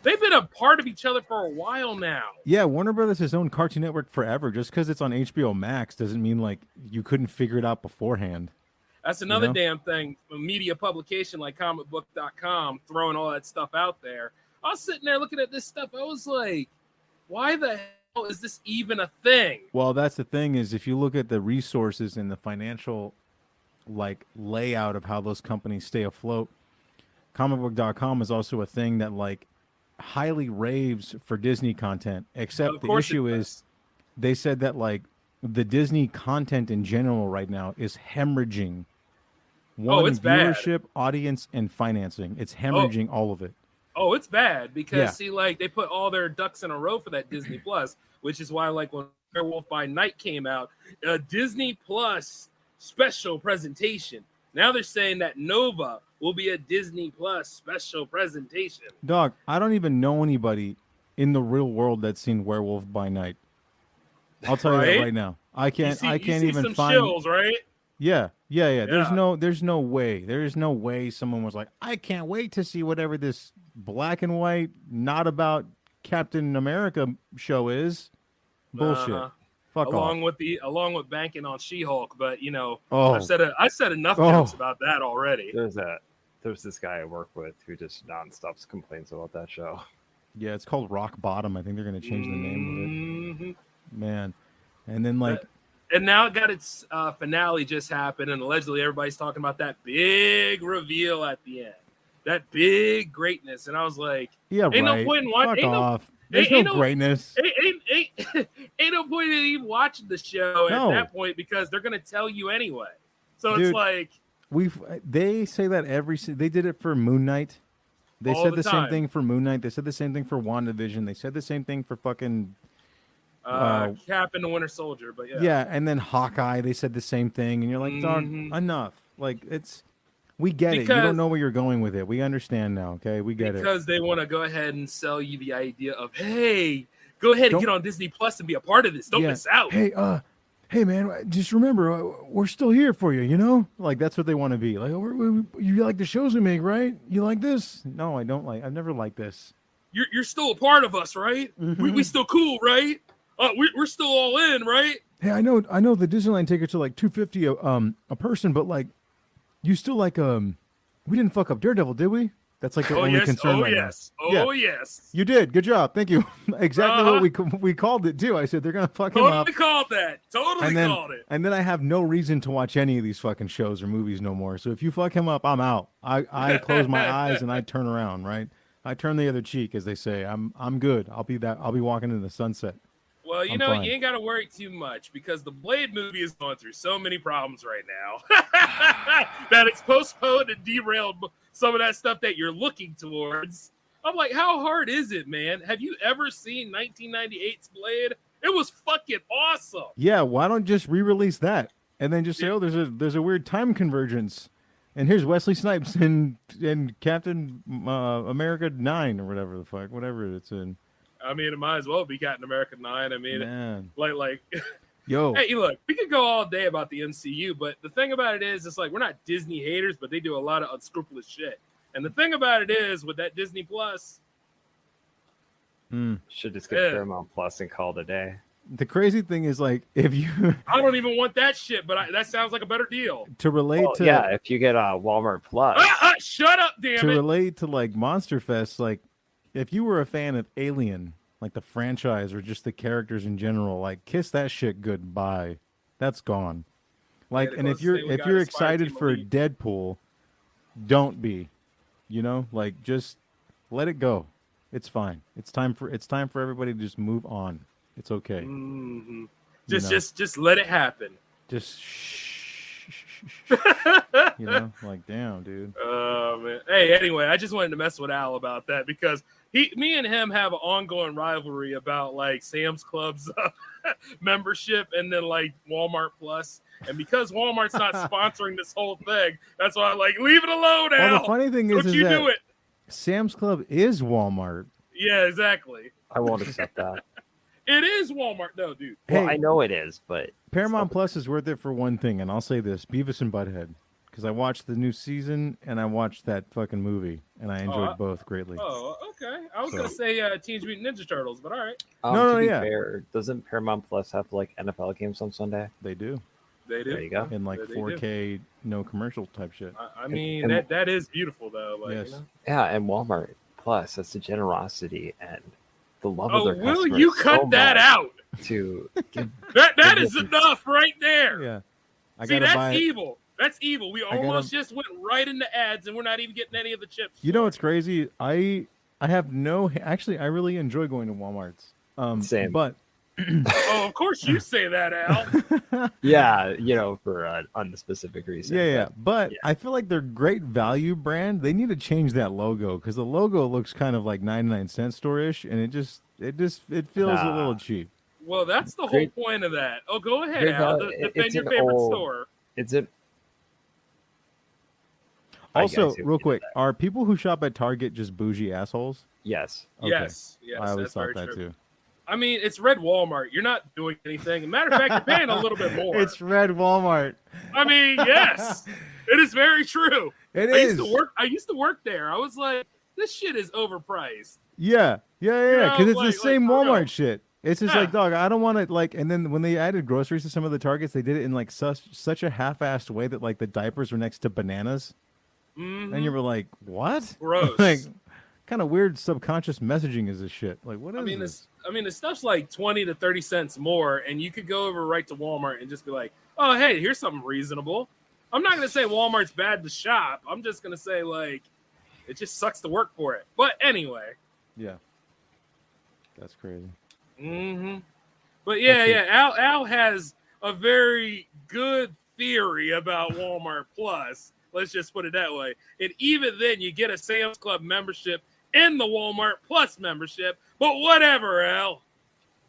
they've been a part of each other for a while now. Yeah, Warner Brothers has owned Cartoon Network forever. Just because it's on HBO Max doesn't mean like you couldn't figure it out beforehand. That's another damn thing. A media publication like comicbook.com throwing all that stuff out there. I was sitting there looking at this stuff. I was like, why the hell is this even a thing? Well, that's the thing is if you look at the resources and the financial like layout of how those companies stay afloat, comicbook.com is also a thing that like highly raves for Disney content. Except the issue is they said that like the Disney content in general right now is hemorrhaging. It's viewership, bad. Audience, and financing. It's hemorrhaging all of it. Oh, it's bad because see, like they put all their ducks in a row for that Disney Plus, which is why, like when Werewolf by Night came out, a Disney Plus special presentation. Now they're saying that Nova will be a Disney Plus special presentation. Dog, I don't even know anybody in the real world that's seen Werewolf by Night. I'll tell you that right now. I can't even some find shills, right? Yeah. There's no way someone was like, I can't wait to see whatever this black and white, not about Captain America show is. Bullshit. Fuck along off. with banking on She-Hulk, but you know, Oh. I've said enough jokes about that already. There's this guy I work with who just nonstop complains about that show. Yeah, it's called Rock Bottom. I think they're gonna change the name of it. Man. And then like and now it got its finale just happened, and allegedly everybody's talking about that big reveal at the end, that big greatness. And I was like, yeah, ain't right. no point in watching. Fuck off. There's no greatness. Ain't no point in even watching the show at that point because they're gonna tell you anyway. So Dude, it's like they say that they did it for Moon Knight. They said the same thing for Moon Knight. They said the same thing for WandaVision. They said the same thing for fucking Cap and the Winter Soldier, but and then Hawkeye, they said the same thing, and you're like, dog, enough. Like we get it. You don't know where you're going with it. We understand now, okay? We get it. Because they want to go ahead and sell you the idea of, hey, go ahead and get on Disney Plus and be a part of this. Don't miss out. Hey, man, just remember, we're still here for you. You know, like that's what they want to be. Like, you like the shows we make, right? You like this? No, I don't like. I've never liked this. You're still a part of us, right? We still cool, right? We're still all in, right? Hey, I know the Disneyland tickets are like $250 a person, but like you still like we didn't fuck up Daredevil, did we? That's like the only concern right now. Oh yes. You did. Good job. Thank you. Exactly what we called it too. I said they're gonna fuck him up. Called that. Totally called it. And then I have no reason to watch any of these fucking shows or movies no more. So if you fuck him up, I'm out. I close my eyes and I turn around, right? I turn the other cheek, as they say. I'm good. I'll be walking into the sunset. Well, you ain't got to worry too much because the Blade movie is going through so many problems right now that it's postponed and derailed some of that stuff that you're looking towards. I'm like, how hard is it, man? Have you ever seen 1998's Blade? It was fucking awesome. Yeah, why don't just re-release that and then just say, oh, there's a weird time convergence, and here's Wesley Snipes in Captain America 9 or whatever it's in. I mean, it might as well be Captain America 9. I mean, man. like Yo, Hey, look, we could go all day about the MCU, but the thing about it is, it's like we're not Disney haters, but they do a lot of unscrupulous shit. And the thing about it is, with that Disney Plus, should just get Paramount Plus and call it a day. the crazy thing is, like, if you I don't even want that shit, but that sounds like a better deal. to relate to Yeah, if you get Walmart Plus. Shut up, damn to it! relate to like Monster Fest, like if you were a fan of Alien, like the franchise or just the characters in general, like kiss that shit goodbye. That's gone. Like, Yeah, and if closest thing we you're got is excited Fireteam for Elite. Deadpool, don't be. You know, like just let it go. It's fine. It's time for everybody to just move on. It's okay. Mhm. You know. Just let it happen. Just shh. You know, like damn, dude. Oh man. Hey, anyway, I just wanted to mess with Al about that because me and him have an ongoing rivalry about like Sam's Club's membership and then like Walmart Plus. And because Walmart's not sponsoring this whole thing, that's why I'm like, leave it alone, Al. Well, the funny thing Don't is you that do it? Sam's Club is Walmart. Yeah, exactly. I won't accept that. It is Walmart. No, dude. Well, Hey. I know it is, but Paramount Plus is worth it for one thing, and I'll say this: Beavis and Butthead, because I watched the new season and I watched that fucking movie, and I enjoyed both greatly. Oh, okay. I was So- gonna say Teenage Mutant Ninja Turtles, but all right, No, to be yeah. fair, doesn't Paramount Plus have like NFL games on Sunday? They do, they do. There you go. in like Yeah, they do. 4K, no commercial type shit. I mean, And- that is beautiful though. Like, Yes. you know? Yeah, and Walmart Plus, that's the generosity and the love of Oh, their will customers you so cut that much out? to give That is enough right there. Yeah, I See, gotta that's buy. evil. That's evil. We gotta- almost just went right into ads, and we're not even getting any of the chips. You know what's crazy? I have no. Actually, I really enjoy going to Walmart's. Same. But Oh, of course you say that, Al. yeah, for an unspecific reason. yeah. But yeah. I feel like they're great value brand. They need to change that logo because the logo looks kind of like 99-cent store-ish, and it feels a Nah. little cheap. Well, that's the whole Great- point of that. Oh, go ahead, Great Al. value. Defend It's your an favorite old- store. It's it. I Also, see what real you did quick, there. are people who shop at Target just bougie assholes? Yes. Okay. Yes, I always that's thought very that true. too. I mean, it's Red Walmart. You're not doing anything. Matter of fact, you're paying a little bit more. It's Red Walmart. I mean, yes, it is very true. It I is. used to work there. I was like, this shit is overpriced. Yeah. know, Because it's like- the same like, for Walmart real. shit. It's just Yeah. like, dog, I don't want to like. And then when they added groceries to some of the Targets, they did it in like such a half-assed way that like the diapers were next to bananas, and you were like, what? Mm-hmm. Gross. Like, kind of weird subconscious messaging is this shit? Like, what is this? The stuff's like 20 to 30 cents more, and you could go over right to Walmart and just be like, oh, hey, here's something reasonable. I'm not going to say Walmart's bad to shop. I'm just going to say, like, it just sucks to work for it. But anyway. Yeah. That's crazy. Mm-hmm. But yeah. Al has a very good theory about Walmart Plus. Let's just put it that way. And even then, you get a Sam's Club membership in the Walmart Plus membership. But whatever, Al.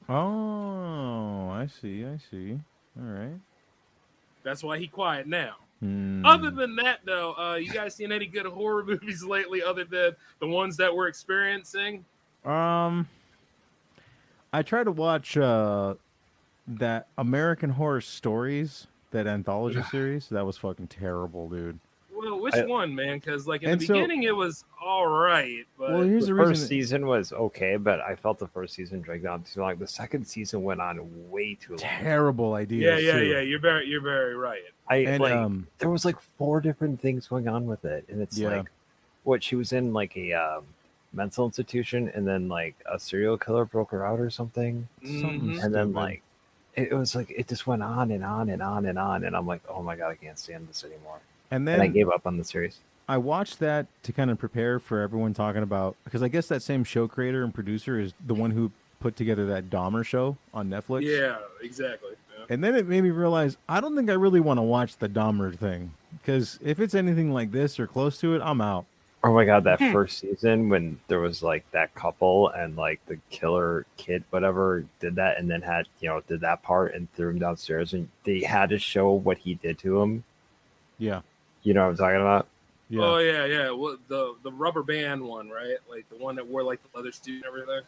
Oh, I see. All right. That's why he quiet now. Hmm. Other than that, though, you guys seen any good horror movies lately other than the ones that we're experiencing? I tried to watch that American Horror Stories, that anthology series. That was fucking terrible, dude. Well, which one, man? Because like in And the so- beginning, it was all right, but Well, here's The the first reason. season was okay, but I felt the first season dragged on too long. The second season went on way too long. Terrible idea. yeah. You're very right. And, there was like 4 different things going on with it, and it's Yeah. like, what, she was in like a mental institution, and then like a serial killer broke her out or something, Something and then stupid. like it was like it just went on and on and on and on, and I'm like, oh my god, I can't stand this anymore, And and I then gave up on the series. I watched that to kind of prepare for everyone talking about, because I guess that same show creator and producer is the one who put together that Dahmer show on Netflix. Yeah, exactly. Yeah. And then it made me realize I don't think I really want to watch the Dahmer thing, because if it's anything like this or close to it, I'm out. Oh my god, that first season when there was like that couple and like the killer kid, whatever, did that and then had, did that part and threw him downstairs, and they had to show what he did to him. Yeah. You know what I'm talking about? Yeah. Oh yeah. Well, the rubber band one, right? Like the one that wore like the leather suit and everything.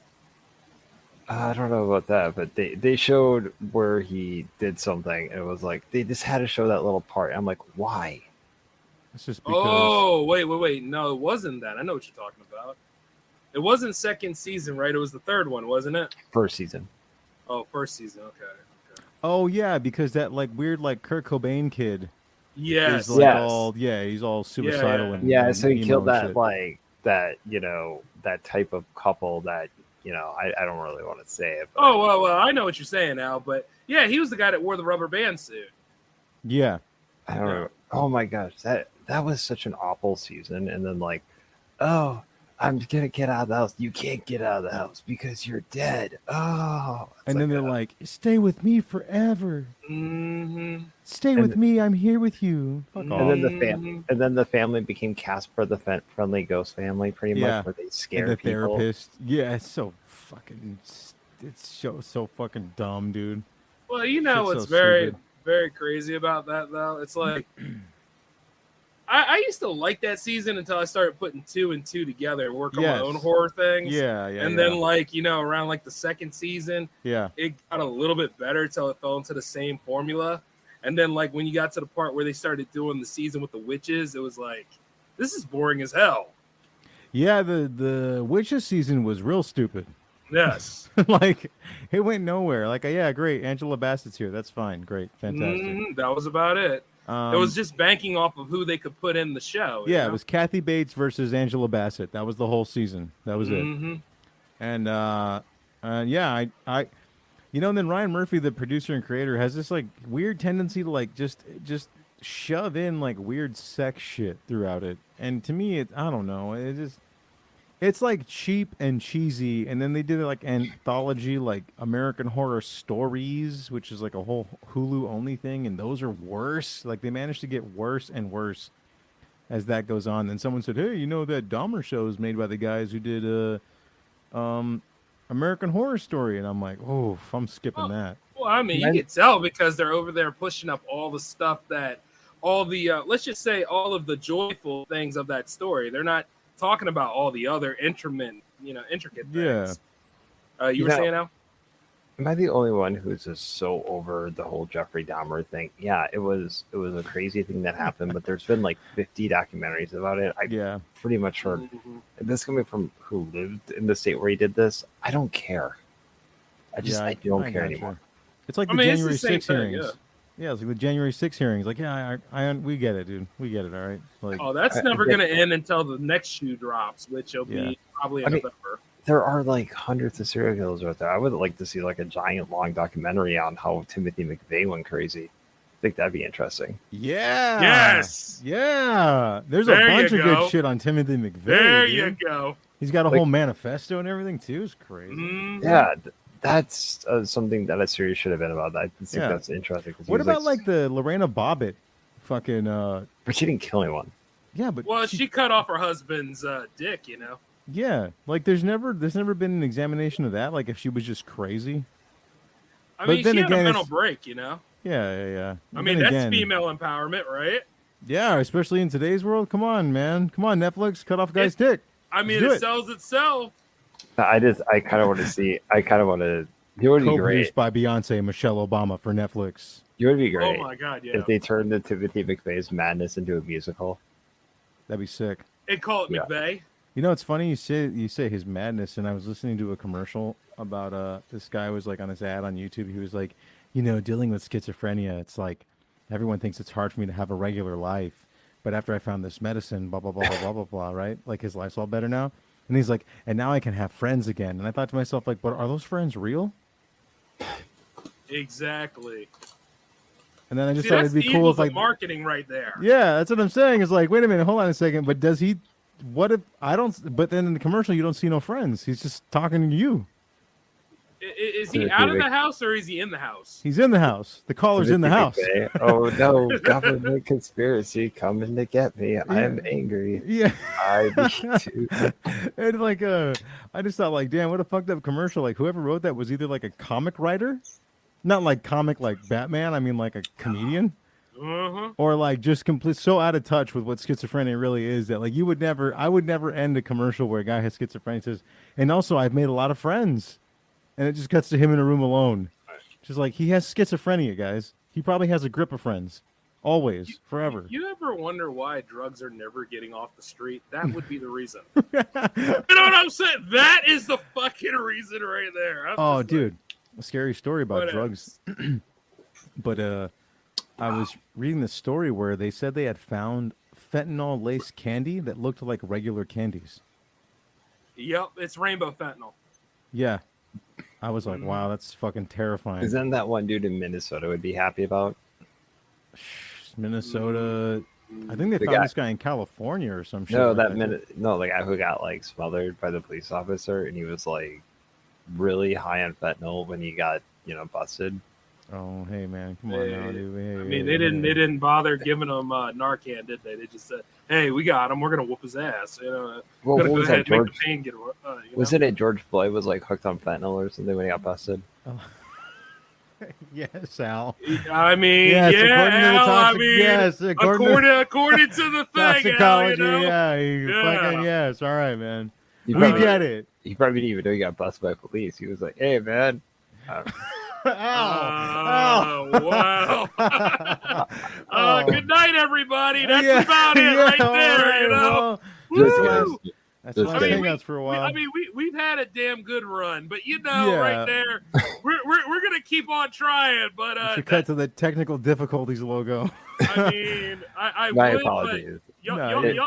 I don't know about that, but they showed where he did something, and it was like they just had to show that little part. I'm like, why? It's just because. Oh, wait. No, it wasn't that. I know what you're talking about. It wasn't second season, right? It was the third one, wasn't it? First season. Oh, first season. Okay. Oh yeah, because that like weird like Kurt Cobain kid. Yes. Is like Yes. all he's all suicidal and Yeah, and so he emo killed and that shit. like that that type of couple that I don't really want to say it. But Oh well, I know what you're saying now, but yeah, he was the guy that wore the rubber band suit. Yeah. I don't know. Oh my gosh, that was such an awful season. And then like, oh, I'm gonna get out of the house. You can't get out of the house because you're dead. Oh, And then they're like, "Stay with me forever. Mm-hmm. Stay with me. I'm here with you." Fuck off. and then the family became Casper the Friendly Ghost Family, pretty Yeah. much, where they And scare the people. therapist. Yeah, it's so fucking. It's so fucking dumb, dude. Well, you know Shit's what's so very stupid. very crazy about that though? It's like I used to like that season until I started putting 2 and 2 together and work on my Yes. own horror things. Yeah. And then like, around like the second season, Yeah. it got a little bit better till it fell into the same formula. And then like when you got to the part where they started doing the season with the witches, it was like, this is boring as hell. Yeah, the Witches season was real stupid. Yes. Like it went nowhere. Like yeah, great. Angela Bassett's here. That's fine. Great. Fantastic. That was about it. It was just banking off of who they could put in the show. Yeah, it was Kathy Bates versus Angela Bassett. That was the whole season. That was it. And yeah, I and then Ryan Murphy, the producer and creator, has this like weird tendency to like just shove in like weird sex shit throughout it. And to me, I don't know. It's like cheap and cheesy. And then they did like anthology, like American Horror Stories, which is like a whole Hulu only thing. And those are worse. Like they managed to get worse and worse as that goes on. Then someone said, "Hey, that Dahmer show is made by the guys who did American Horror Story," and I'm like, "Oh, I'm skipping that." Well, I mean, you can tell because they're over there pushing up all the stuff that all the let's just say all of the joyful things of that story. They're not talking about all the other intricate things. Yeah. You were saying now? Am I the only one who's just so over the whole Jeffrey Dahmer thing? Yeah, it was a crazy thing that happened, but there's been like 50 documentaries about it. I pretty much heard this coming from who lived in the state where he did this. I don't care. I don't care anymore. It's like the January 6 hearings. Yeah, it's like the January 6 hearings. Like, yeah, we get it, dude. We get it, all right? Like, that's never going to end until the next shoe drops, which will be probably in November. There are like hundreds of serial killers out there. I would like to see like a giant long documentary on how Timothy McVeigh went crazy. I think that'd be interesting. Yeah. Yes. Yeah. There's a bunch of good shit on Timothy McVeigh. There dude. you go. He's got a whole manifesto and everything too. It's crazy. Yeah, that's something that a series should have been about. I think that's interesting. What about like the Lorena Bobbitt fucking but she didn't kill anyone. Yeah, but she cut off her husband's dick, Yeah, like there's never been an examination of that, like if she was just crazy. I mean, she had a mental break, Yeah. I mean, that's female empowerment, right? Yeah, especially in today's world. Come on, man. Come on, Netflix, cut off a guy's dick. I mean, it sells itself. I kind of want to see. I kind of want to. It would be Co-produced great by Beyonce and Michelle Obama for Netflix. It would be great. Oh my god, yeah. If they turned the Timothy McVeigh's madness into a musical, that'd be sick. They'd call it McVeigh. It's funny you say his madness, and I was listening to a commercial about this guy was like on his ad on YouTube. He was like, dealing with schizophrenia, it's like everyone thinks it's hard for me to have a regular life, but after I found this medicine, blah blah blah blah blah blah blah, right? Like his life's all better now, and he's like, and now I can have friends again. And I thought to myself, like, but are those friends real? Exactly. And then I just thought it'd be cool if like marketing right there. Yeah, that's what I'm saying. It's like, wait a minute, hold on a second. But does he? What if I don't? But then in the commercial, you don't see no friends. He's just talking to you. Is he out of the house or is he in the house? He's in the house. The caller's in the house. Oh no, government conspiracy coming to get me. I am angry. Yeah. I need to. And like, I just thought like, damn, what a fucked up commercial. Like whoever wrote that was either like a comic writer, not like comic like Batman. I mean like a comedian. Or like just so out of touch with what schizophrenia really is that like I would never end a commercial where a guy has schizophrenia and says, and also I've made a lot of friends. and it just cuts to him in a room alone. Just like he has schizophrenia, guys. He probably has a grip of friends, always, forever. You ever wonder why drugs are never getting off the street? That would be the reason. You know what I'm saying? That is the fucking reason right there. Oh, dude, a scary story about drugs. But I was reading this story where they said they had found fentanyl laced candy that looked like regular candies. Yep, it's rainbow fentanyl. Yeah. I was like, wow, that's fucking terrifying. Isn't that one dude in Minnesota would be happy about? Minnesota. I think they The found guy- this guy in California or some shit. No, like the guy who got like smothered by the police officer, and he was like really high on fentanyl when he got busted. Oh, hey man, come on now, dude. Hey, I mean, they didn't bother giving him Narcan, did they? They just said, "Hey, we got him. We're gonna whoop his ass." Well, gonna what go was ahead that, and make the George? pain get. Wasn't it George Floyd was like hooked on fentanyl or something when he got busted? Yes, Al. I mean, Yes, yeah, according to the Al, I toxic- mean, yes, according to the thing, Al, Toxicology, Yeah. fucking yes. All right, man. He We probably- get it. He probably didn't even know he got busted by police. He was like, "Hey, man." Wow. Good night, everybody. That's Yeah, about it yeah, right all there. right, You know. well, Woo! that's Just why kidding. hangouts for a while. We've had a damn good run, but right Yeah. there, we're gonna keep on trying. But We should cut to the technical difficulties logo. I mean, I My would, apologies. but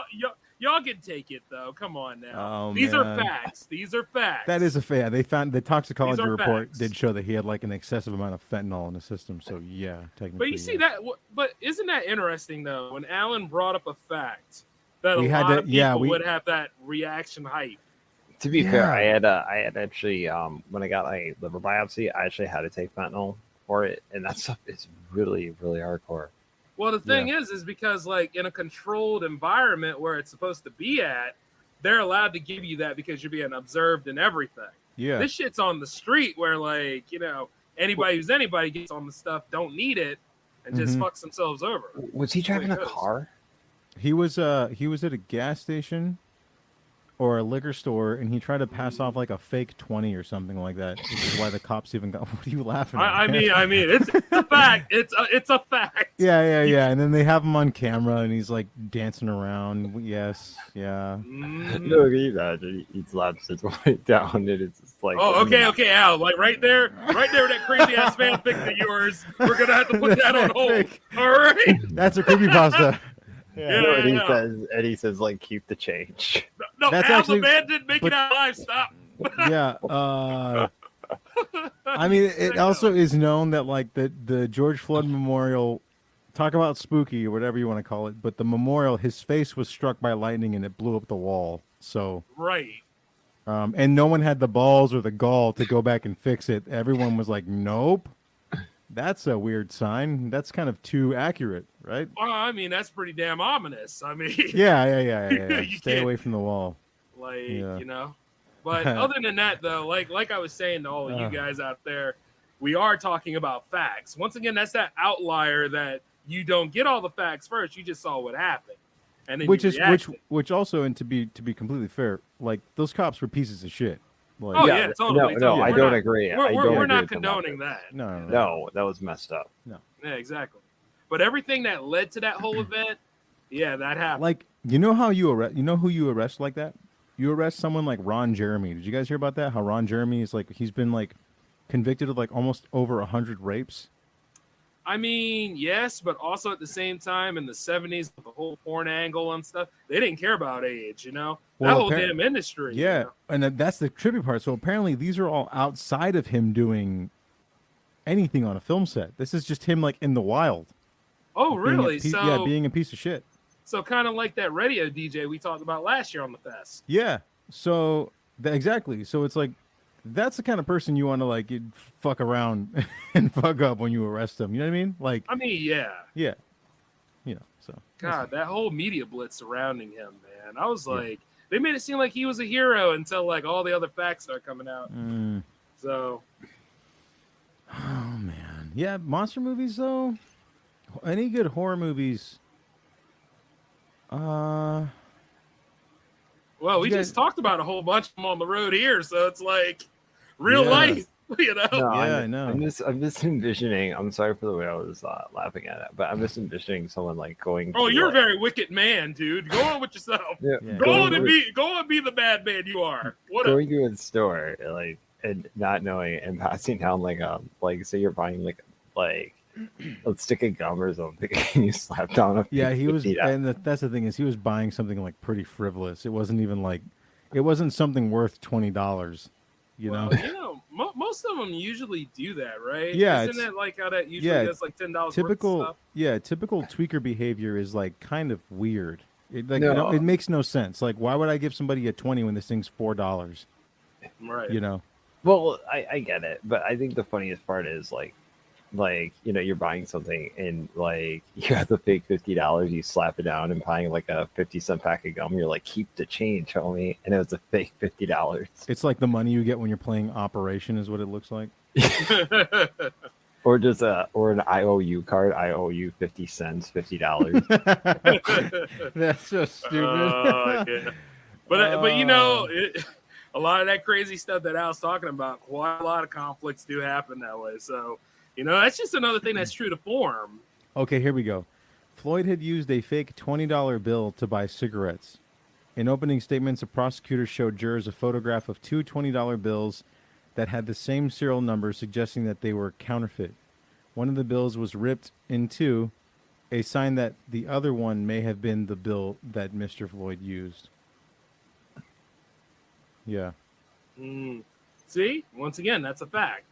y'all can take it though. Come on now. Oh, These man. are facts. These are facts. That is a fact. They found the toxicology These are report facts. did show that he had like an excessive amount of fentanyl in the system. So yeah, technically. But you see yeah. that. But isn't that interesting though? When Alan brought up a fact that We a had lot to- of people yeah, we- would have that reaction hype. To be fair, Yeah. I had actually when I got my liver biopsy, I actually had to take fentanyl for it, and that stuff is really, really hardcore. Well, the thing is because like in a controlled environment where it's supposed to be at, they're allowed to give you that because you're being observed and everything. Yeah. This shit's on the street where like anybody who's anybody gets on the stuff don't need it and just Mhm. fucks themselves over. Was he driving a goes. car? He was at a gas station or a liquor store, and he tried to pass off like a fake 20 or something like that. Which is why the cops even got. What are you laughing at? I mean, it's a fact. It's a fact. Yeah. And then they have him on camera, and he's like dancing around. Yes, yeah. No, can you imagine? He slaps his way down, and it's just like. Oh, okay, Al. Like right there, that crazy ass fanfic of yours. We're gonna have to put that on hold. Fanfic. All right. That's a creepypasta. Yeah, And he says, like, keep the change. No, That's Al, actually- the man didn't make but- it out alive. Stop. Yeah. I mean, it also is known that like the George Floyd Memorial, talk about spooky or whatever you want to call it, but the memorial, his face was struck by lightning and it blew up the wall. So, Right. and no one had the balls or the gall to go back and fix it. Everyone was like, nope. That's a weird sign. That's kind of too accurate, right? Well, I mean, that's pretty damn ominous. I mean, Yeah. You Stay can't- away from the wall. like Yeah. But other than that, though, like I was saying to all of you guys out there, we are talking about facts. Once again, that's that outlier that you don't get all the facts first. You just saw what happened, and then Which you is reacted. which also, and to be completely fair, like those cops were pieces of shit. Like, Oh yeah, totally. No, I We're don't not- agree. We're not condoning that. no. No, that was messed up. Yeah, exactly. But everything that led to that whole event, yeah, that happened. Like, you know how you arrest? You know who you arrest like that? You arrest someone like Ron Jeremy. Did you guys hear about that? How Ron Jeremy is like he's been like convicted of like almost over 100 rapes. I mean, yes, but also at the same time in the 70s, with the whole porn angle and stuff, they didn't care about age, Well, that whole appar- damn industry. Yeah, and that's the trippy part. So apparently, these are all outside of him doing anything on a film set. This is just him like in the wild. Oh, Being a really? So, being a piece of shit. so kind of like that radio DJ we talked about last year on the fest. Yeah. So exactly. So it's like that's the kind of person you want to like you'd fuck around and fuck up when you arrest them. You know what I mean? Like, I mean, yeah. yeah. You know. So God, that whole media blitz surrounding him, man. I was like, they made it seem like he was a hero until like all the other facts start coming out. So, oh man, yeah. Monster movies though. Any good horror movies? well, we You guys- just talked about a whole bunch of them on the road here, so it's like real Yeah. life. You know? No, Yeah, I know. I'm just envisioning. I'm sorry for the way I was laughing at it, but I'm just envisioning someone like going. Oh, to, you're a like, very wicked man, dude. Go on with yourself. yeah, Yeah. Go on and be the bad man you are. What up? going to a store like and not knowing and passing down like say you're buying like a stick of gum or something and you slap down a Yeah, he was, $50. and that's the thing is he was buying something like pretty frivolous. It wasn't even like, it wasn't something worth $20. You know? Well, you know, most of them usually do that, right? Yeah, Isn't it like how that usually does like $10 typical. worth of stuff? Yeah, typical tweaker behavior is like kind of weird. It like No. it makes no sense. Like, why would I give somebody a 20 when this thing's $4? Right. You know? Well, I get it, but I think the funniest part is like you know you're buying something and like you have the fake $50, you slap it down and buying like a 50-cent pack of gum. You're like, keep the change, homie, and it was a fake $50. It's like the money you get when you're playing Operation is what it looks like. Or just an IOU card. I owe you 50 cents, $50. That's so stupid. Yeah. But you know, a lot of that crazy stuff that I was talking about, quite a lot of conflicts do happen that way. So, you know, that's just another thing that's true to form. Okay, here we go. Floyd had used a fake $20 bill to buy cigarettes. In opening statements, a prosecutor showed jurors a photograph of two $20 bills that had the same serial number, suggesting that they were counterfeit. One of the bills was ripped in two, a sign that the other one may have been the bill that Mr. Floyd used. Yeah. See, once again, that's a fact.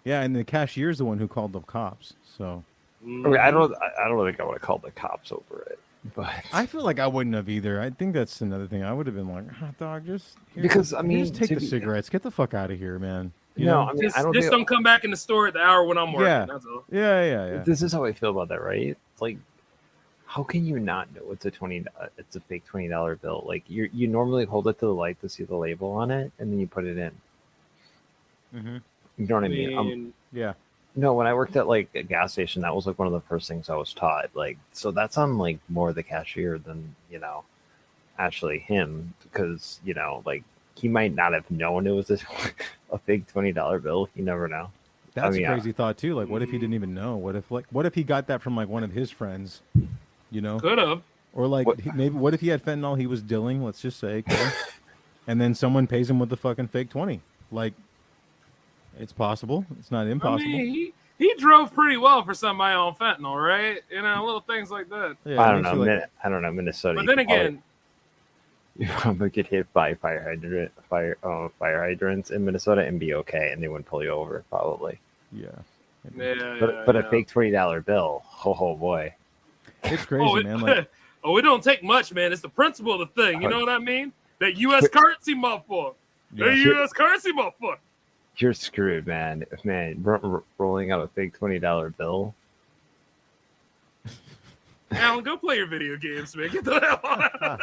Yeah, and the cashier's the one who called the cops. So I mean, I don't think I would have called the cops over it, but I feel like I wouldn't have either. I think that's another thing. I would have been like, hot dog, just because I mean, just take to the be- cigarettes, get the fuck out of here, man. You No, know? I mean, I don't Just think don't come back in the store at the hour when I'm working. Yeah. That's all. Yeah. This is how I feel about that, right? Like, how can you not know it's a it's a fake $20 bill? Like, you normally hold it to the light to see the label on it, and then you put it in. Mm-hmm. You know what I mean? Yeah. No, when I worked at like a gas station, that was like one of the first things I was taught. Like, so that's on like more the cashier than actually him, because like he might not have known it was a fake $20 bill. You never know. That's a crazy thought too. Like, what if he didn't even know? What if he got that from like one of his friends? Could have. Or like maybe what if he had fentanyl he was dealing? Let's just say, okay? And then someone pays him with the fucking fake 20. Like, it's possible. It's not impossible. I mean, he drove pretty well for somebody on fentanyl, right? Little things like that. Yeah, I it don't makes know. you, like- I don't know. Minnesota. But you then could probably- again, you probably get hit by fire hydrants in Minnesota and be okay, and they wouldn't pull you over probably. Yeah. But a fake $20 bill, oh boy, It's crazy, man. Like, it don't take much, man. It's the principle of the thing. You know what I mean? That U.S. currency, motherfucker. Yeah. The U.S. currency, motherfucker. you're screwed, man. Rolling out a fake $20 bill. Alan, go play your video games, man. Get the hell out.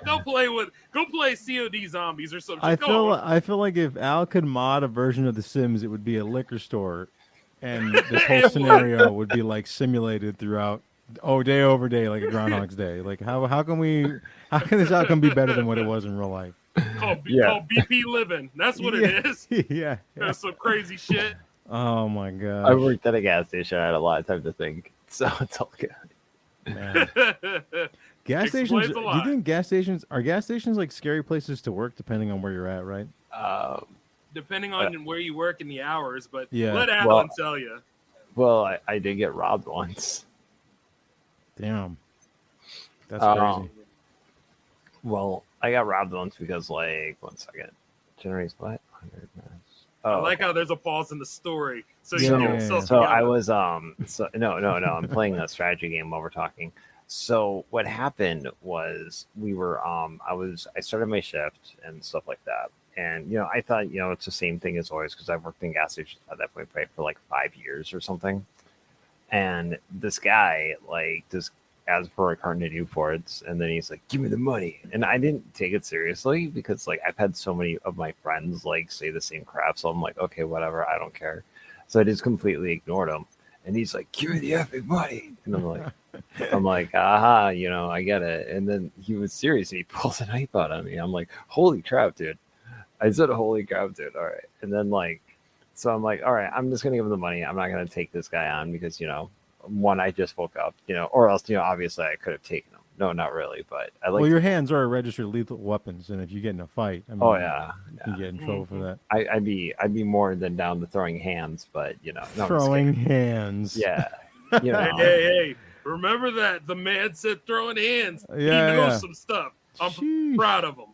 Go play COD Zombies or something. I feel like if Al could mod a version of The Sims, it would be a liquor store, and this whole scenario would be like simulated throughout. Oh, day over day, like a Groundhog's Day. Like how can this outcome be better than what it was in real life? Called BP Living. That's what it is. Yeah. That's some crazy shit. Oh my god. I worked at a gas station. I had a lot of time to think, so it's all good. Man. Gas stations. Explains a Do you lot. think gas stations like scary places to work depending on where you're at, right? Depending on where you work and the hours, but Yeah. let Alan tell you. Well, I did get robbed once. Damn. That's crazy. Well, I got robbed once because, like, 1 second. Generates what? 100 minutes. I Oh, like how there's a pause in the story. So Yeah, you get yeah, yourself so I together. was so no, I'm playing a strategy game while we're talking. So what happened was I started my shift and stuff like that. And I thought, it's the same thing as always because I've worked in gas stations at that point for like 5 years or something. And this guy just asked for a carton of Newports, and then he's like, "Give me the money." And I didn't take it seriously because I've had so many of my friends say the same crap. So I'm like, okay, whatever, I don't care. So I just completely ignored him. And he's like, "Give me the effing money." And I'm like, aha, I get it. And then he was serious and he pulls a knife out on me. I'm like, holy crap, dude. I said, holy crap, dude. All right. And then like, so I'm like, all right, I'm just going to give him the money. I'm not going to take this guy on because, one, I just woke up, or else, obviously I could have taken him. No, not really. But I like, well, your hands are registered lethal weapons. And if you get in a fight, I mean, oh yeah, you get in trouble for that. I'd be more than down to throwing hands, but no, throwing hands. Yeah. Hey, remember that the man said throwing hands. Yeah, he knows some stuff. I'm proud of him.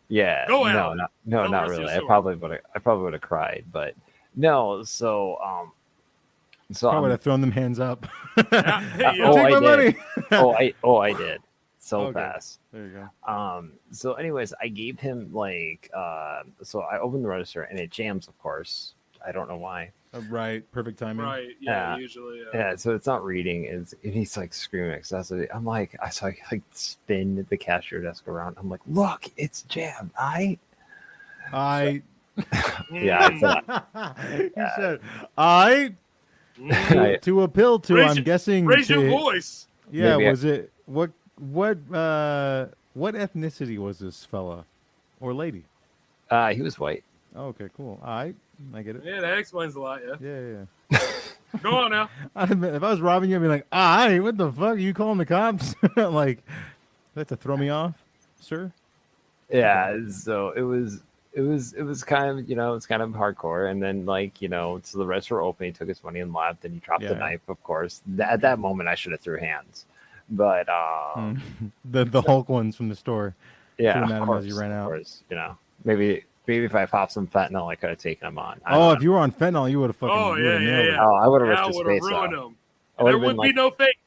Yeah. Go no, out. not really. I probably would have cried, but no. So I would have thrown them hands up. Hey, take my money. I did so fast. There you go. So anyways, I gave him like so I opened the register and it jams, of course. I don't know why. Right, perfect timing. Right, yeah, usually. Yeah, so it's not reading. And he's like screaming excessively. I'm like, so I like spin the cashier desk around. I'm like, look, it's jammed. I yeah, you said to appeal to. I'm guessing raise your voice. Yeah, maybe was it what ethnicity was this fella or lady? He was white. Oh, okay, cool. I get it. Yeah, that explains a lot. Yeah. Go on now. If I was robbing you, I'd be like, what the fuck? Are you calling the cops? Like, you have to throw me off, sir? Yeah. So it was kind of, it's kind of hardcore. And then like, so the rest were open. He took his money and left, and he dropped the knife. Of course, at that moment, I should have threw hands, but the Hulk ones from the store. Yeah, of course, as you ran out. Of course, maybe if I popped some fentanyl, I could have taken him on. If you were on fentanyl, you would have fucking. Oh yeah. Oh, I would have ripped his face ruined off. him. There wouldn't be no fake.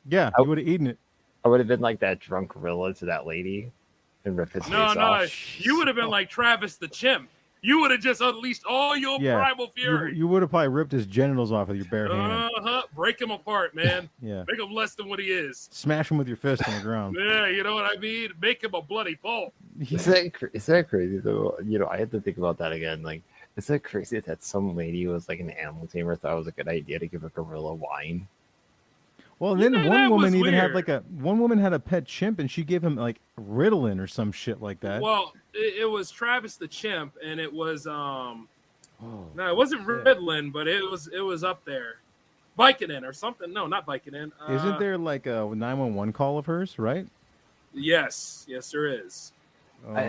Yeah, you would have eaten it. I would have been like that drunk gorilla to that lady and ripped his face off. No, you would have been like Travis the chimp. You would have just unleashed all your primal fury. You would have probably ripped his genitals off with your bare hand. Break him apart, man. Yeah. Make him less than what he is. Smash him with your fist on the ground. Yeah, you know what I mean? Make him a bloody pulp. Is that crazy though? I had to think about that again. Like, is that crazy that some lady was like an animal tamer thought it was a good idea to give a gorilla wine? Well, then one woman even had had a pet chimp, and she gave him like Ritalin or some shit like that. Well, it was Travis the chimp, and it was no, it wasn't Ritalin, but it was up there, Vicodin or something. No, not Vicodin. Isn't there like a 911 call of hers, right? Yes, there is. But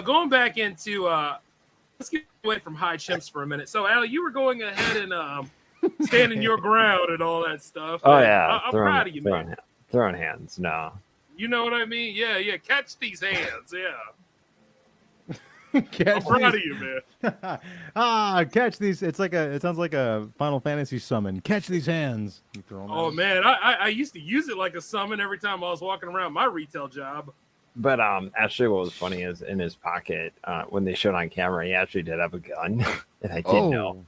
going back into let's get away from high chimps for a minute. So, Al, you were going ahead and standing your ground and all that stuff. Oh yeah, I'm proud of you, man. Throwing hands, no. You know what I mean? Yeah. Catch these hands, yeah. I'm proud of you, man. Catch these! It sounds like a Final Fantasy summon. Catch these hands. You throw them out. Man, I used to use it like a summon every time I was walking around my retail job. But actually, what was funny is in his pocket when they showed on camera, he actually did have a gun, and I didn't know.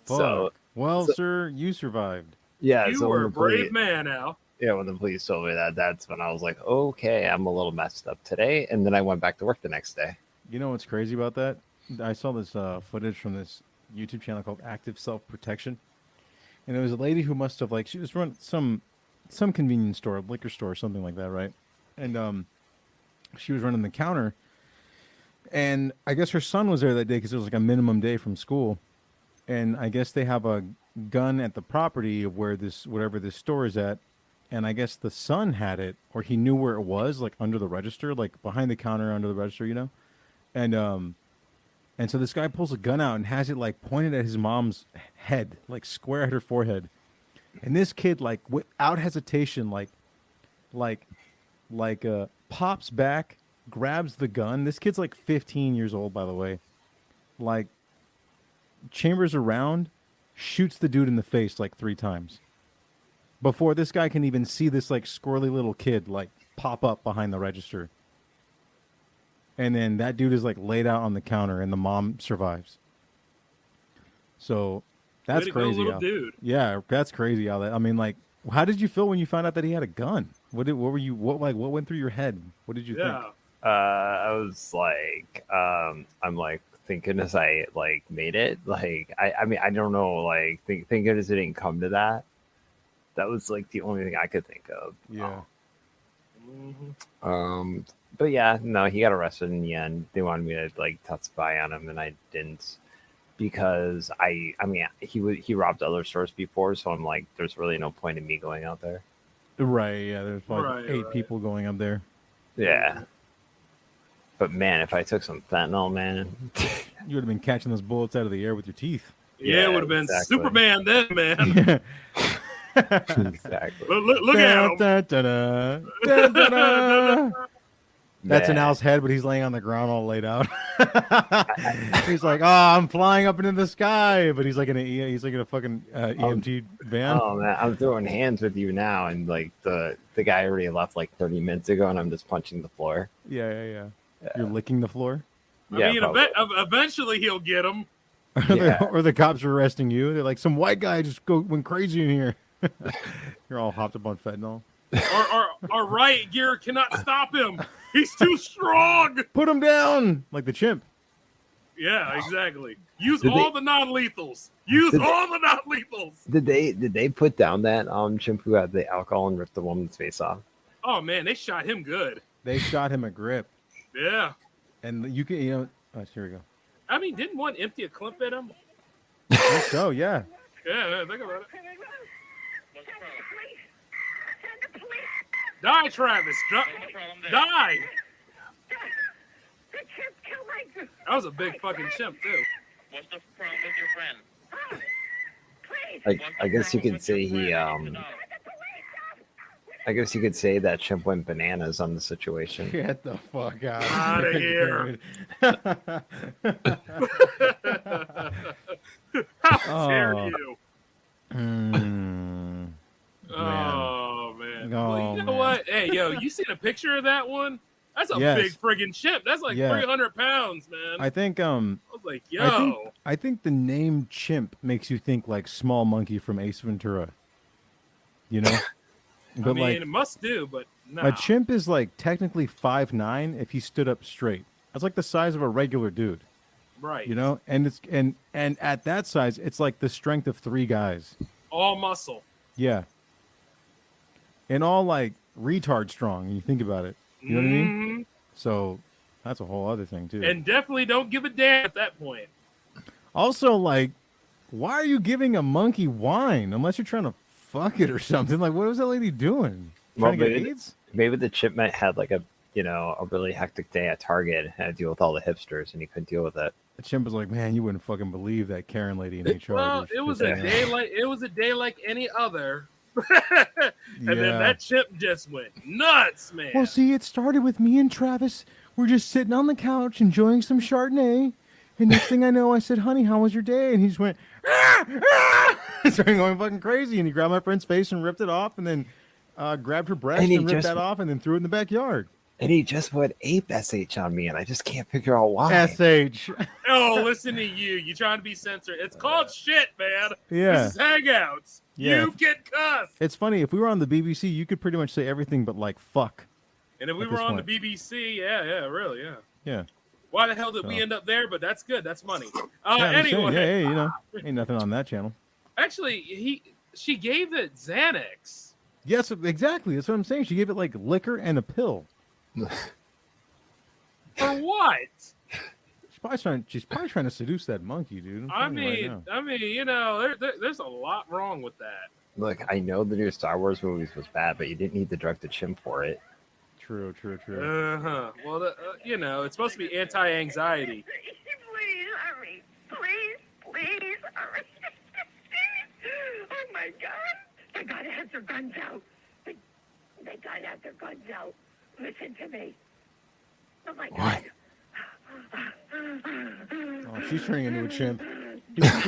Fuck. So, sir, you survived. Yeah, you were a brave man, Al. Yeah, when the police told me that's when I was like, okay, I'm a little messed up today, and then I went back to work the next day. You know what's crazy about that? I saw this footage from this YouTube channel called Active Self Protection, and it was a lady who must have she was running some convenience store, liquor store, something like that, right? And she was running the counter, and I guess her son was there that day because it was like a minimum day from school. And I guess they have a gun at the property of where whatever this store is at. And I guess the son had it, or he knew where it was, like under the register, like behind the counter under the register, And so this guy pulls a gun out and has it like pointed at his mom's head, like square at her forehead. And this kid, like without hesitation, pops back, grabs the gun. This kid's like 15 years old, by the way. Like, chambers around, shoots the dude in the face like 3 times before this guy can even see this like squirrely little kid like pop up behind the register. And then that dude is like laid out on the counter, and the mom survives. So that's crazy. Dude. Yeah, that's crazy. I mean, like, how did you feel when you found out that he had a gun? What went through your head? What did you think? I was like, I'm like thinking as I like made it. Like, I mean, I don't know. Like, thinking as it didn't come to that. That was like the only thing I could think of. Yeah. But yeah, no, he got arrested in the end. They wanted me to like testify on him, and I didn't because I mean, he robbed other stores before, so I'm like, there's really no point in me going out there. Right, yeah, there's like Right, 8 right. people going up there. Yeah. But man, if I took some fentanyl, man, You would have been catching those bullets out of the air with your teeth. Yeah, it would have been exactly. Superman then, man. exactly. Look at him. Da, da, da, da, da, da. That's in Man. Al's head, but he's laying on the ground all laid out. He's like, "Oh, I'm flying up into the sky," but he's like in a fucking EMT van. Oh man, I'm throwing hands with you now, and like the guy already left like 30 minutes ago, and I'm just punching the floor. Yeah. You're licking the floor. I mean, eventually he'll get him. Or the cops are arresting you. They're like, some white guy just went crazy in here. You're all hopped up on fentanyl. Or riot gear cannot stop him. He's too strong. Put him down like the chimp. Yeah, exactly. Use Did all the non-lethals. Did they put down that chimp who had the alcohol and ripped the woman's face off? Oh man, they shot him good. They shot him a grip. Yeah. And you can, here we go. I mean, didn't one empty a clip at him? I think so, yeah. Yeah, think about it. Die, Travis. Die. That was a big fucking chimp, too. What's the problem with your friend? I guess you could say he I guess you could say that chimp went bananas on the situation. Get the fuck out Outta here. How dare you? Oh, man. Well, you know what? Hey, yo, you seen a picture of that one? That's a big friggin' chimp. That's like 300 pounds, man. I think I was like, yo. I think the name chimp makes you think like small monkey from Ace Ventura. You know? I mean, it must do, but no. A chimp is like technically 5'9" if he stood up straight. That's like the size of a regular dude. Right. You know? And it's and at that size, it's like the strength of 3 guys. All muscle. Yeah. And all like retard strong, when you think about it. You know what I mean? So that's a whole other thing too. And definitely don't give a damn at that point. Also, like, why are you giving a monkey wine unless you're trying to fuck it or something? Like, what was that lady doing? Trying to get AIDS? Maybe the chimp had like a really hectic day at Target and had to deal with all the hipsters, and he couldn't deal with it. The chimp was like, "Man, you wouldn't fucking believe that Karen lady in HR." Well, it was a day like any other. And then Yeah. that chimp just went nuts, man. Well, see, it started with me and Travis. We're just sitting on the couch enjoying some Chardonnay. And next thing I know, I said, "Honey, how was your day?" And he just went, started going fucking crazy. And he grabbed my friend's face and ripped it off, and then grabbed her breast and ripped that off, and then threw it in the backyard. And he just went ape SH on me, and I just can't figure out why. SH. Oh, listen to you. You trying to be censored. It's called shit, man. Yeah. This is Hangouts. Yeah. You get cussed. It's funny. If we were on the BBC, you could pretty much say everything but like fuck. And if we at were this on point. the BBC, yeah, really, yeah. Yeah. Why the hell did we So. end up there? But that's good. That's money. Yeah, I'm saying, Anyway. hey, you know, ain't nothing on that channel. Actually, she gave it Xanax. Yes, exactly. That's what I'm saying. She gave it like liquor and a pill. For what? She's probably trying to seduce that monkey, dude. I mean, you know, there's a lot wrong with that. Look, I know the new Star Wars movies was bad, but you didn't need to drug the chimp for it. True. Uh-huh. Well, you know, it's supposed to be anti-anxiety. Please hurry. Please hurry. Oh my God. They gotta have their guns out. They gotta have their guns out. Listen to me. Oh my God. Oh, she's turning into a chimp.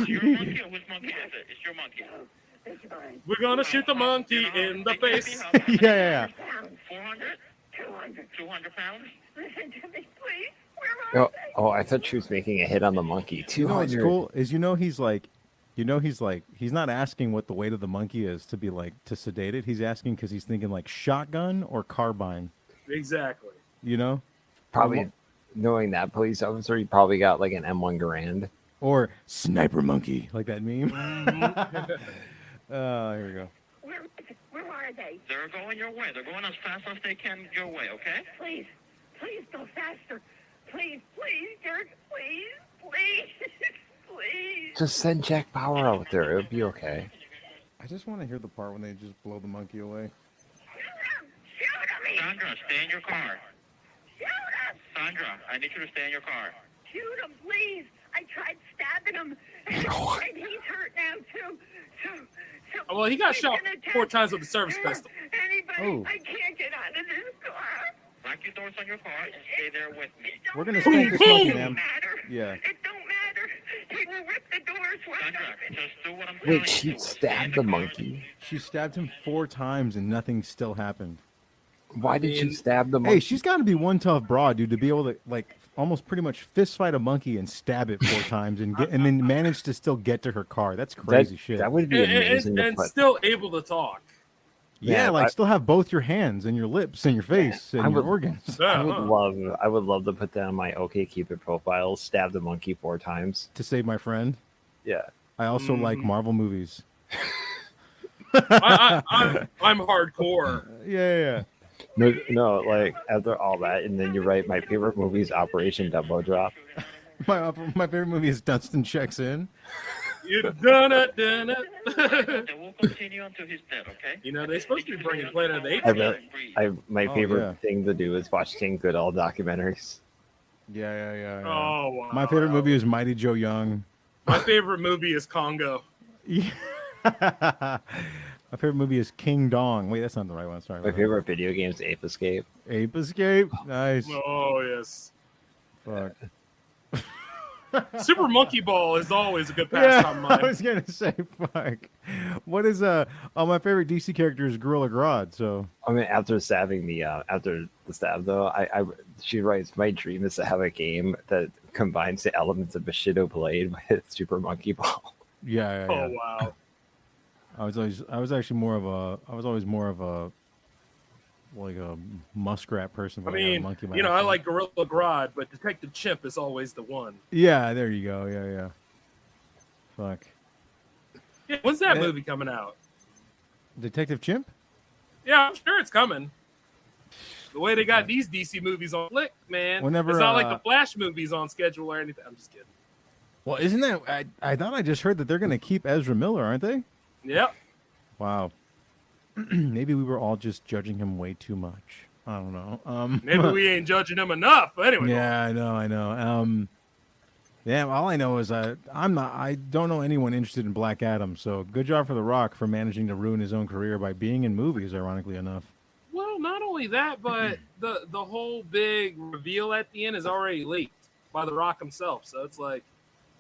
Your monkey or which monkey is it? It's your monkey. It's mine. We're gonna shoot the monkey in the face. Yeah. 400? 200 pounds? Listen to me, please. Oh, I thought she was making a hit on the monkey. You know what's 200. cool is he's not asking what the weight of the monkey is to be like to sedate it. He's asking because he's thinking like shotgun or carbine. Exactly. You know, Probably knowing that police officer, he probably got like an M1 Garand. or sniper monkey, like that meme. Here we go. Where are they? They're going your way. They're going as fast as they can your way, okay? Please, Please go faster. Please, Dirk. Please. Just send Jack Bauer out there. It'll be okay. I just want to hear the part when they just blow the monkey away. Shoot him! Sandra, stay in your car. Shoot him! Sandra, I need you to stay in your car. Shoot him, please. I tried stabbing him, and he's hurt now too. So Well, he got he's shot gonna attack 4 times with a service pistol. Anybody? Oh. I can't get out of this car. Lock your doors on your car and stay there with me. It don't We're gonna matter. spank this monkey, It ma'am. don't matter. Yeah. It don't matter. He will rip the doors wide Sandra, open. just do what I'm telling you. Wait, she stabbed the monkey. She stabbed him 4 times and nothing still happened. Why did she stab the monkey? Hey, she's got to be one tough broad, dude, to be able to like almost pretty much fist fight a monkey and stab it 4 times and then manage to still get to her car. That's crazy shit. That would be amazing to And put. still able to talk. Yeah, Yeah, like I- still have both your hands and your lips and your face and I your would- organs I would love to put that on my OkCupid profile. Stab the monkey 4 times. to save my friend. Yeah. I also like Marvel movies. I'm hardcore. Yeah. No, like after all that, and then you write my favorite movie is Operation Dumbo Drop. My favorite movie is Dunstan Checks In. You done it. Then we'll continue until he's dead, okay? You know, they're supposed to be bringing Planet of the Apes. I really, my Oh, favorite yeah. thing to do is watch Jane Goodall documentaries. Yeah. Oh, wow. My favorite movie is Mighty Joe Young. My favorite movie is Congo. Yeah. My favorite movie is King Dong. Wait, that's not the right one. Sorry. My favorite video game is Ape Escape. Ape Escape. Nice. Oh, yes. Fuck. Super Monkey Ball is always a good Yeah, pastime of I mine. was gonna say fuck. What is my favorite DC character is Gorilla Grodd. So I mean, after stabbing the after the stab though, she writes, "My dream is to have a game that combines the elements of Bushido Blade with Super Monkey Ball." yeah. Oh, wow. I was always more of a like a muskrat person. I but had a mean, monkey you know, I myself. like Gorilla Grodd, but Detective Chimp is always the one. Yeah, there you go. Yeah. Fuck. Yeah, when's that Yeah. movie coming out? Detective Chimp? Yeah, I'm sure it's coming. The way they got these DC movies on flick, man. Whenever, it's not like the Flash movies on schedule or anything. I'm just kidding. Well, isn't that? I thought I just heard that they're gonna keep Ezra Miller, aren't they? Yep. Wow. Maybe we were all just judging him way too much. I don't know. Maybe we ain't judging him enough. But anyway. Yeah, I know. Yeah, all I know is I don't know anyone interested in Black Adam. So good job for The Rock for managing to ruin his own career by being in movies. Ironically enough. Well, not only that, but the whole big reveal at the end is already leaked by The Rock himself. So it's like,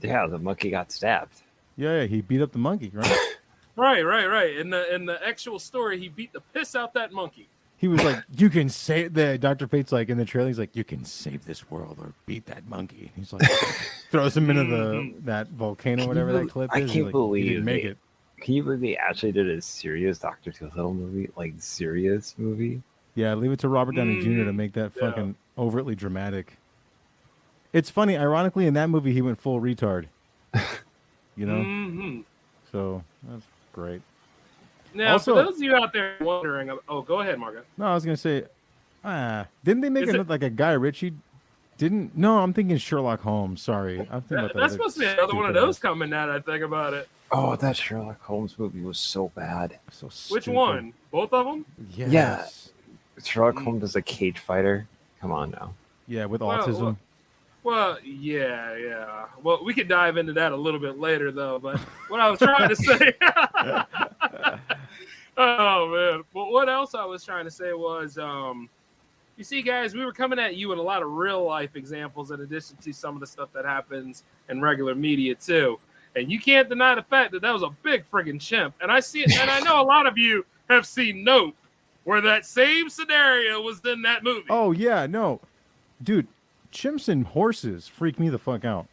Yeah, the monkey got stabbed. Yeah, he beat up the monkey, right? right. In the actual story, he beat the piss out that monkey. He was like, "You can save the Dr. Fate's like in the trailer. He's like, you can save this world or beat that monkey." He's like, throws him into that volcano, whatever that clip I is. He's can't like, believe he didn't make they- it. Can you believe they actually did a serious Doctor Dolittle movie, like serious movie? Yeah, leave it to Robert Downey Jr. to make that fucking overtly dramatic. It's funny, ironically, in that movie he went full retard. You know, Mm-hmm. so that's great. Now, Also- for those of you out there wondering, oh, go ahead, Margo. No, I was gonna say, didn't they make Is it- another, like a Guy Ritchie? Didn't? No, I'm thinking Sherlock Holmes. Sorry, I'm thinking about That's supposed to be another one of those coming out. I think about it. Oh, that Sherlock Holmes movie was so bad. So Which stupid. one? Both of them? Yes. Yeah. Sherlock Holmes is a cage fighter. Come on now. Yeah, with Well, autism. Well, yeah. Well, we could dive into that a little bit later, though. But what I was trying to say, oh man. But what else I was trying to say was, you see, guys, we were coming at you with a lot of real life examples, in addition to some of the stuff that happens in regular media too. And you can't deny the fact that was a big friggin' chimp. And I see it, and I know a lot of you have seen Nope, where that same scenario was in that movie. Oh yeah, no, dude, chimps and horses freak me the fuck out.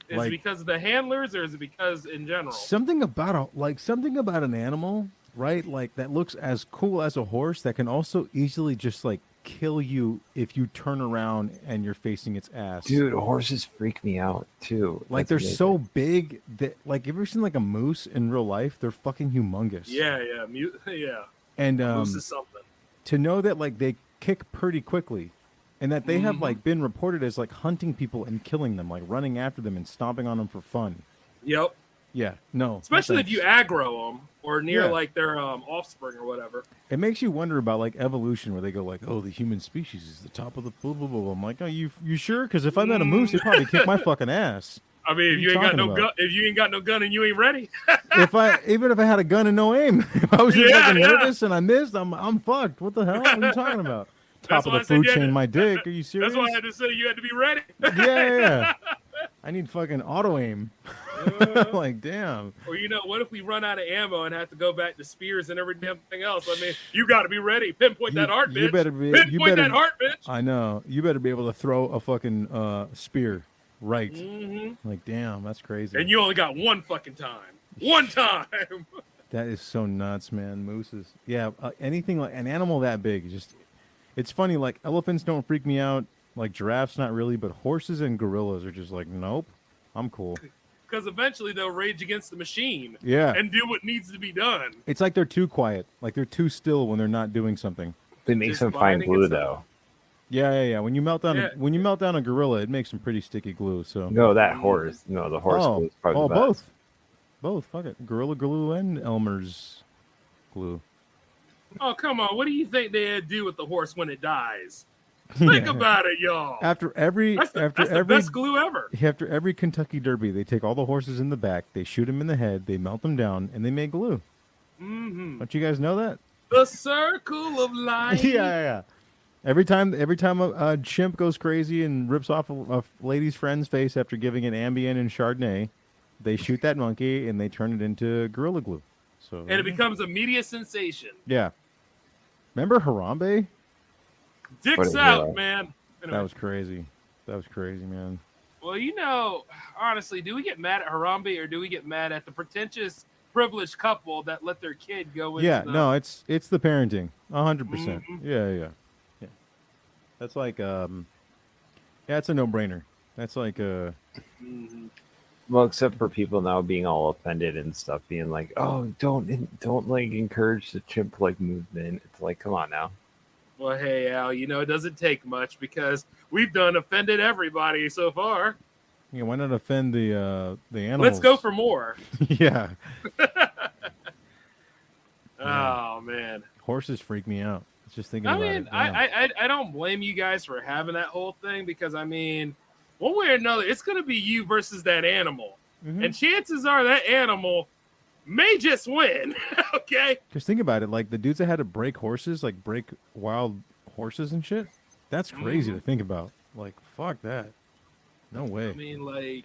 Is it because of the handlers, or is it because in general? Something about an animal, right? Like that looks as cool as a horse that can also easily just like kill you if you turn around and you're facing its ass. Dude, horses freak me out too. Like That's they're amazing. so big that like, have you ever seen like a moose in real life? They're fucking humongous. Yeah. And Moose is something. to know that like they kick pretty quickly, and that they have like been reported as like hunting people and killing them, like running after them and stomping on them for fun. Yep. Yeah, no. Especially if you aggro them or near Yeah. like their offspring or whatever. It makes you wonder about like evolution, where they go like, "Oh, the human species is the top of the blah blah blah." I'm like, "Oh, you sure?" Because if I met a moose, they'd probably kick my fucking ass. I mean, if you ain't got no gun, if you ain't got no gun and you ain't ready, Even if I had a gun and no aim, if I was just Yeah, fucking yeah. nervous and I missed, I'm fucked. What the hell? What are you talking about? Top That's of why the I said food you had chain, to- my dick. Are you serious? that's why I had to say you had to be ready. yeah. I need fucking auto aim. Like, damn. Or what if we run out of ammo and have to go back to spears and every damn thing else? I mean, you got to be ready. Pinpoint that heart, bitch. You better be. Pinpoint that heart, bitch. I know. You better be able to throw a fucking spear right. Mm-hmm. Like, damn, that's crazy. And you only got one fucking time. One time. That is so nuts, man. Mooses. Yeah, anything like an animal that big, it's funny. Like elephants don't freak me out. Like giraffes, not really. But horses and gorillas are just like, nope, I'm cool. Because eventually they'll rage against the machine. Yeah. And do what needs to be done. It's like they're too quiet. Like they're too still when they're not doing something. It makes them find glue though. Yeah. When you melt down, a gorilla, it makes some pretty sticky glue. So No, that horse. No, the horse glue is probably the best. both. Fuck it, gorilla glue and Elmer's glue. Oh, come on. What do you think they'd do with the horse when it dies? Think about it, y'all. After every That's the best glue ever. After every Kentucky Derby, they take all the horses in the back, they shoot them in the head, they melt them down, and they make glue. Mm-hmm. Don't you guys know that? The circle of life. yeah. Every time a chimp goes crazy and rips off a lady's friend's face after giving it Ambien and Chardonnay, they shoot that monkey and they turn it into Gorilla Glue. So And it becomes a media sensation. yeah. Remember Harambe? Dicks out, man. Anyway. That was crazy. That was crazy, man. Well, honestly, do we get mad at Harambe or do we get mad at the pretentious, privileged couple that let their kid go into Yeah, the... no, it's the parenting, 100%. Mhm. Yeah. That's like it's a no-brainer. That's like Mhm. Well, except for people now being all offended and stuff, being like, "Oh, don't like encourage the chimp like movement." It's like, come on now. Well, hey, Al, it doesn't take much because we've done offended everybody so far. yeah. Why not offend the animals? Let's go for more. yeah. Oh, man. Horses freak me out. Just thinking I about mean, it. Yeah. I don't blame you guys for having that whole thing because, I mean, one way or another, it's going to be you versus that animal. Mhm. And chances are that animal may just win, okay? Because think about it, like the dudes that had to break horses, like break wild horses and shit. That's crazy to think about. Like, fuck that. No way. I mean, like,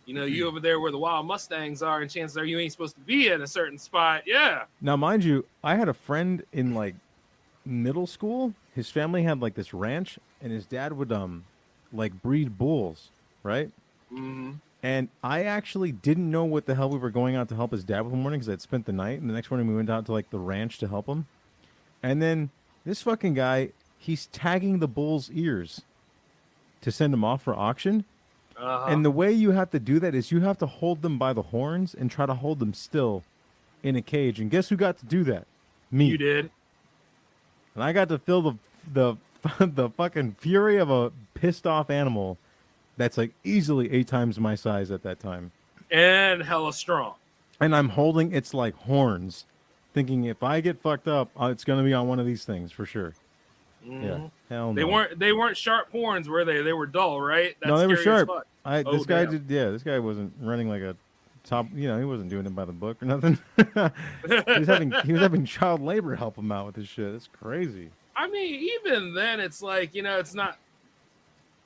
you over there where the wild Mustangs are, and chances are you ain't supposed to be in a certain spot. Yeah. Now, mind you, I had a friend in like middle school. His family had like this ranch, and his dad would like breed bulls, right? Mm-hmm. And I actually didn't know what the hell we were going out to help his dad with one morning because I'd spent the night, and the next morning we went out to like the ranch to help him. And then this fucking guy, he's tagging the bull's ears to send them off for auction. Uh-huh. And the way you have to do that is you have to hold them by the horns and try to hold them still in a cage. And guess who got to do that? Me. You did. And I got to feel the the fucking fury of a pissed off animal that's like easily 8 times my size at that time. And hella strong. And I'm holding its like horns, thinking if I get fucked up, it's gonna be on one of these things for sure. Mhm. Yeah, hell no. They weren't sharp horns, were they? They were dull, right? That's no, they were scary as sharp. fuck. This guy damn. this guy wasn't running like a top. He wasn't doing it by the book or nothing. he was having child labor help him out with this shit. It's crazy. I mean, even then, it's like it's not.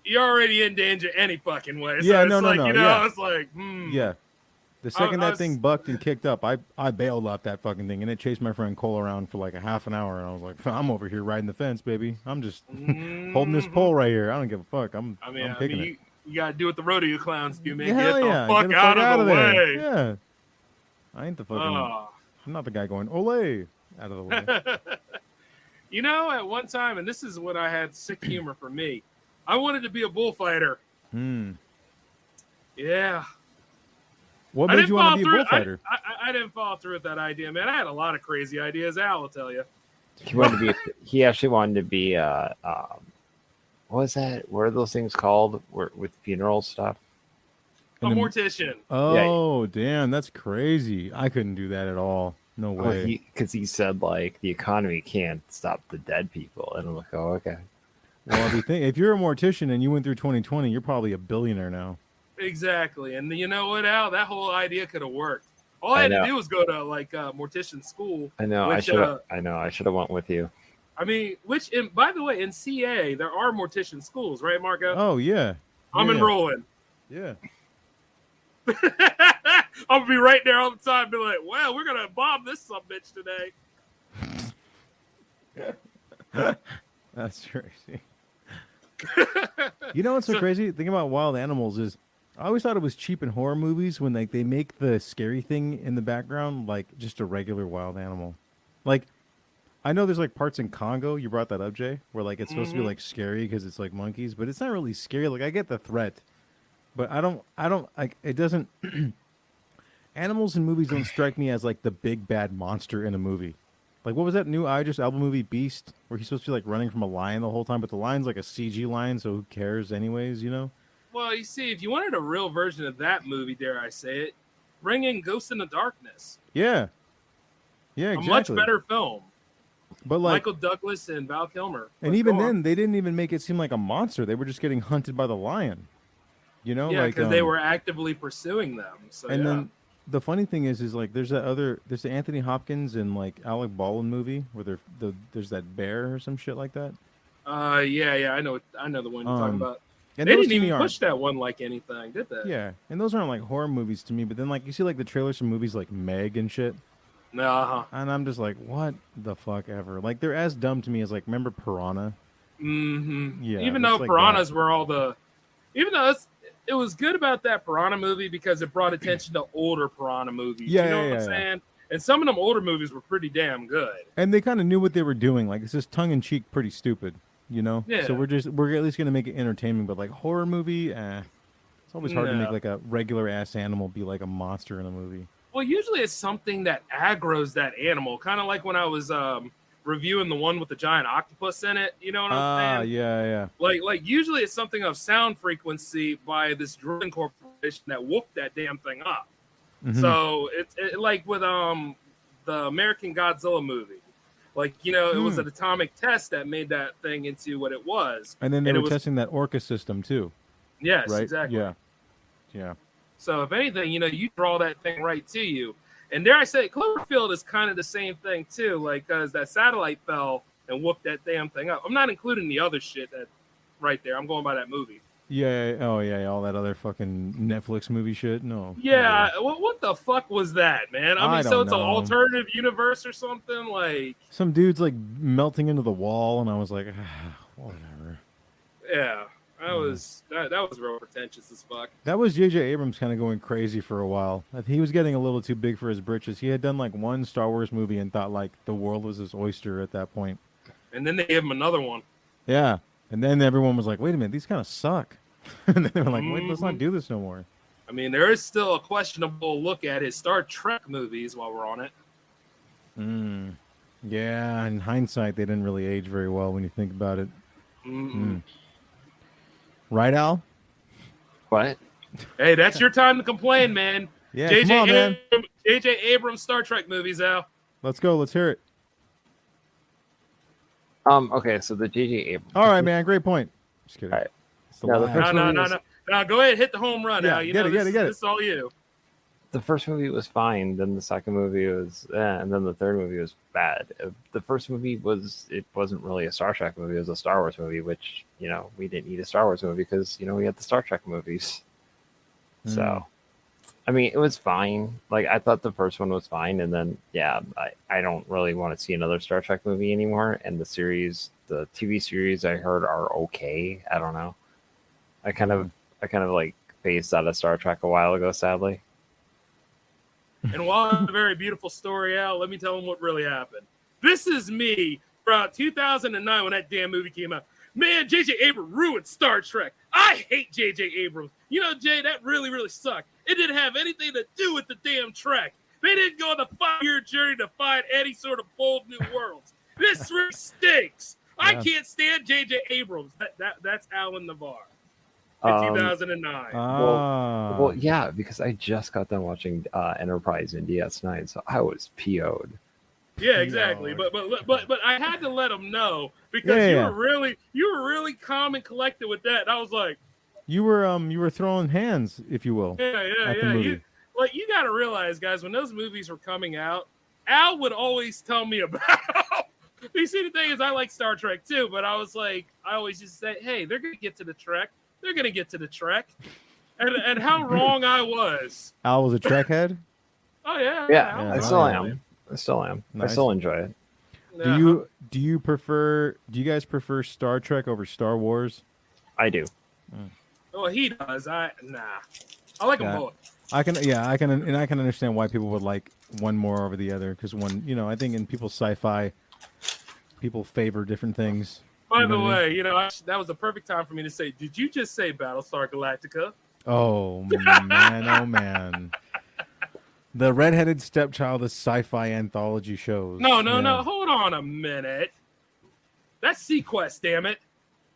You're already in danger any fucking way. So Yeah, it's no, like, yeah. it's like, Yeah. The second I that was- thing bucked and kicked up, I bailed off that fucking thing, and it chased my friend Cole around for like a half an hour, and I was like, I'm over here riding the fence, baby. I'm just holding this pole right here. I don't give a fuck. I'm picking it. You gotta do what the rodeo clowns do, man. Hell Get yeah. the fuck Get out of the there. way. Yeah. I ain't the fucking. Oh. I'm not the guy going ole out of the way. At one time, and this is when I had sick humor for me, I wanted to be a bullfighter. Yeah. What I made didn't you want follow to be a through- bullfighter? I didn't follow through with that idea, man. I had a lot of crazy ideas. Al will tell you. He wanted to be. He actually wanted to be what was that? What are those things called? With funeral stuff? A mortician. Oh, damn, that's crazy. I couldn't do that at all. No way. Because he said like the economy can't stop the dead people, and I'm like, oh, okay. Well, if you're a mortician and you went through 2020, you're probably a billionaire now. Exactly. And you know what, Al? That whole idea could have worked. All I had to do was go to like mortician school. I know. I should have went with you. I mean, by the way, in CA there are mortician schools, right, Marco? Oh yeah. I'm enrolling. Yeah. I'll be right there all the time, be like, "Well, we're gonna bomb this subbitch today." That's crazy. You know what's so crazy? Thing about wild animals is, I always thought it was cheap in horror movies when they make the scary thing in the background like just a regular wild animal. Like, I know there's like parts in Congo. You brought that up, Jay, where like it's supposed to be like scary because it's like monkeys, but it's not really scary. Like I get the threat, but I don't like it doesn't. Animals in movies don't strike me as like the big bad monster in a movie. Like, what was that new Idris Elba movie, Beast, where he's supposed to be like running from a lion the whole time, but the lion's like a CG lion, so who cares anyways, you know? Well, you see, if you wanted a real version of that movie, dare I say it, bring in Ghost in the Darkness. Yeah. Yeah, exactly. A much better film. But like Michael Douglas and Val Kilmer. And even then, they didn't even make it seem like a monster. They were just getting hunted by the lion. You know? Yeah, like, because they were actively pursuing them. So, and then the funny thing is like there's the Anthony Hopkins and like Alec Baldwin movie where there's that bear or some shit like that. Yeah, I know the one you're talking about. And they didn't even push that one like anything, did they? Yeah, and those aren't like horror movies to me. But then like you see like the trailers from movies like Meg and shit. Uh-huh. And I'm just like, what the fuck ever? Like they're as dumb to me as like, remember Piranha? Mm-hmm. Yeah. Even though like Piranhas were even though it was good about that Piranha movie because it brought attention to older Piranha movies. Yeah, you know what I'm saying? And some of them older movies were pretty damn good. And they kind of knew what they were doing. Like it's just tongue in cheek, pretty stupid, you know? Yeah. So we're at least gonna make it entertaining. But like horror movie, it's always hard to make like a regular ass animal be like a monster in a movie. Well, usually it's something that aggroes that animal. Kind of like when I was reviewing the one with the giant octopus in it. You know what I'm saying? Yeah. Like usually it's something of sound frequency by this drilling corporation that whooped that damn thing up. Mm-hmm. So it's like with the American Godzilla movie. Like, you know, it was an atomic test that made that thing into what it was. And then they were testing that Orca system too. Yes, right? exactly. Yeah. So if anything, you know, you draw that thing right to you. And dare I say, Cloverfield is kind of the same thing too, like because that satellite fell and whooped that damn thing up. I'm not including the other shit that right there. I'm going by that movie. Yeah. Oh yeah. All that other fucking Netflix movie shit. No. Yeah. What the fuck was that, man? I mean, so it's know. an alternative universe or something like. Some dude's like melting into the wall, and I was like, whatever. Yeah. That was real pretentious as fuck. That was J.J. Abrams kind of going crazy for a while. He was getting a little too big for his britches. He had done like one Star Wars movie and thought like the world was his oyster at that point. And then they gave him another one. Yeah, and then everyone was like, "Wait a minute, these kind of suck." And then they were like, "Wait, let's not do this no more." I mean, there is still a questionable look at his Star Trek movies while we're on it. Yeah, in hindsight, they didn't really age very well when you think about it. Right, Al? What? Hey, that's your time to complain, man. Yeah, come on, man. J.J. Abrams Star Trek movies, Al. Let's go. Let's hear it. Okay, so the J.J. Abrams. All right, man. Great point. Just kidding. All right. No. Go ahead, hit the home run, Al. Get it. This is all you. The first movie was fine. Then the second movie was, and then the third movie was bad. The first movie wasn't really a Star Trek movie. It was a Star Wars movie, which, you know, we didn't need a Star Wars movie because, you know, we had the Star Trek movies. So, I mean, it was fine. Like, I thought the first one was fine. And then, yeah, I don't really want to see another Star Trek movie anymore. And the TV series I heard are okay. I don't know. I kind of like phased out of Star Trek a while ago, sadly. And while it's a very beautiful story, Al, let me tell them what really happened. This is me from 2009 when that damn movie came out. Man, J.J. Abrams ruined Star Trek. I hate J.J. Abrams. You know, Jay, that really, really sucked. It didn't have anything to do with the damn Trek. They didn't go on a 5-year journey to find any sort of bold new worlds. This really stinks. I can't stand J.J. Abrams. That's Alan Navarre in 2009. Well, yeah, because I just got done watching Enterprise in DS9, so I was PO'd. Yeah, exactly. But I had to let him know because you were really calm and collected with that. And I was like, you were throwing hands, if you will. Yeah. You got to realize, guys, when those movies were coming out, Al would always tell me about. You see, the thing is, I like Star Trek too, but I was like, I always just say, hey, they're gonna get to the Trek. They're gonna get to the Trek, and how wrong I was. Al was a Trek head. Oh yeah. I still am. Nice. I still enjoy it. Do you guys prefer Star Trek over Star Wars? I do. Well, he does. I like them both. I can understand why people would like one more over the other because one, I think in people's sci-fi, people favor different things. By the way, that was the perfect time for me to say, did you just say Battlestar Galactica? Oh man. The redheaded stepchild of sci-fi anthology shows. No. Hold on a minute. That's Sequest, damn it.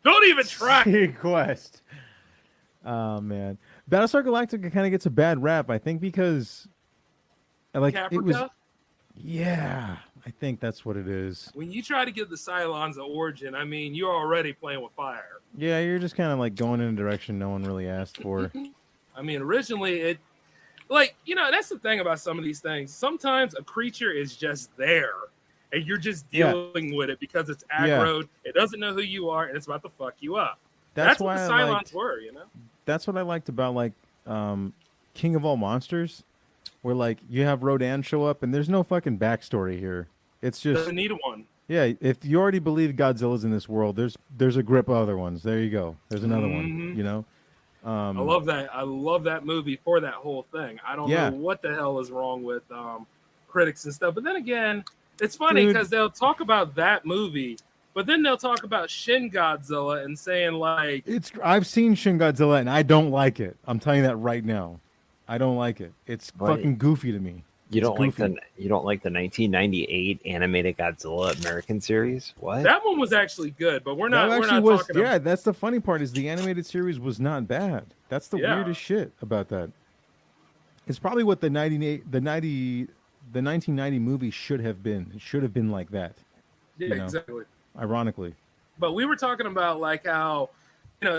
Don't even try. Sequest. Oh man. Battlestar Galactica kind of gets a bad rap, I think, because Caprica? It was. Yeah, I think that's what it is. When you try to give the Cylons an origin, I mean, you're already playing with fire. Yeah, you're just kind of like going in a direction no one really asked for. I mean, originally that's the thing about some of these things. Sometimes a creature is just there, and you're just dealing with it because it's aggroed. It doesn't know who you are, and it's about to fuck you up. That's what the Cylons were, That's what I liked about King of All Monsters, where you have Rodan show up and there's no fucking backstory here. It's just doesn't need one. Yeah, if you already believe Godzilla's in this world, there's a grip of other ones. There you go. There's another one. I love that. I love that movie for that whole thing. I don't know what the hell is wrong with critics and stuff. But then again, it's funny because they'll talk about that movie, but then they'll talk about Shin Godzilla and saying I've seen Shin Godzilla and I don't like it. I'm telling you that right now. I don't like it. It's fucking goofy to me. You don't like the 1998 animated Godzilla American series? What? That one was actually good, but we're not talking about. That's the funny part is the animated series was not bad. That's the weirdest shit about that. It's probably what the 1990 movie should have been. It should have been like that. Yeah, exactly. Ironically. But we were talking about how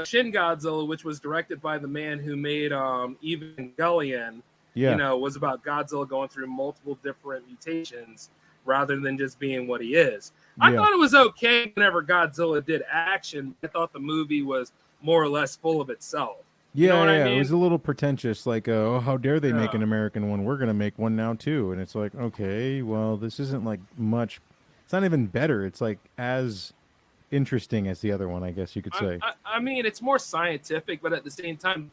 Shin Godzilla, which was directed by the man who made Evangelion, was about Godzilla going through multiple different mutations rather than just being what he is. I thought it was okay whenever Godzilla did action. I thought the movie was more or less full of itself. You know what I mean? It was a little pretentious, how dare they make an American one? We're going to make one now, too. And it's like, okay, well, this isn't much. It's not even better. It's as interesting as the other one, I guess you could say. I mean, it's more scientific, but at the same time,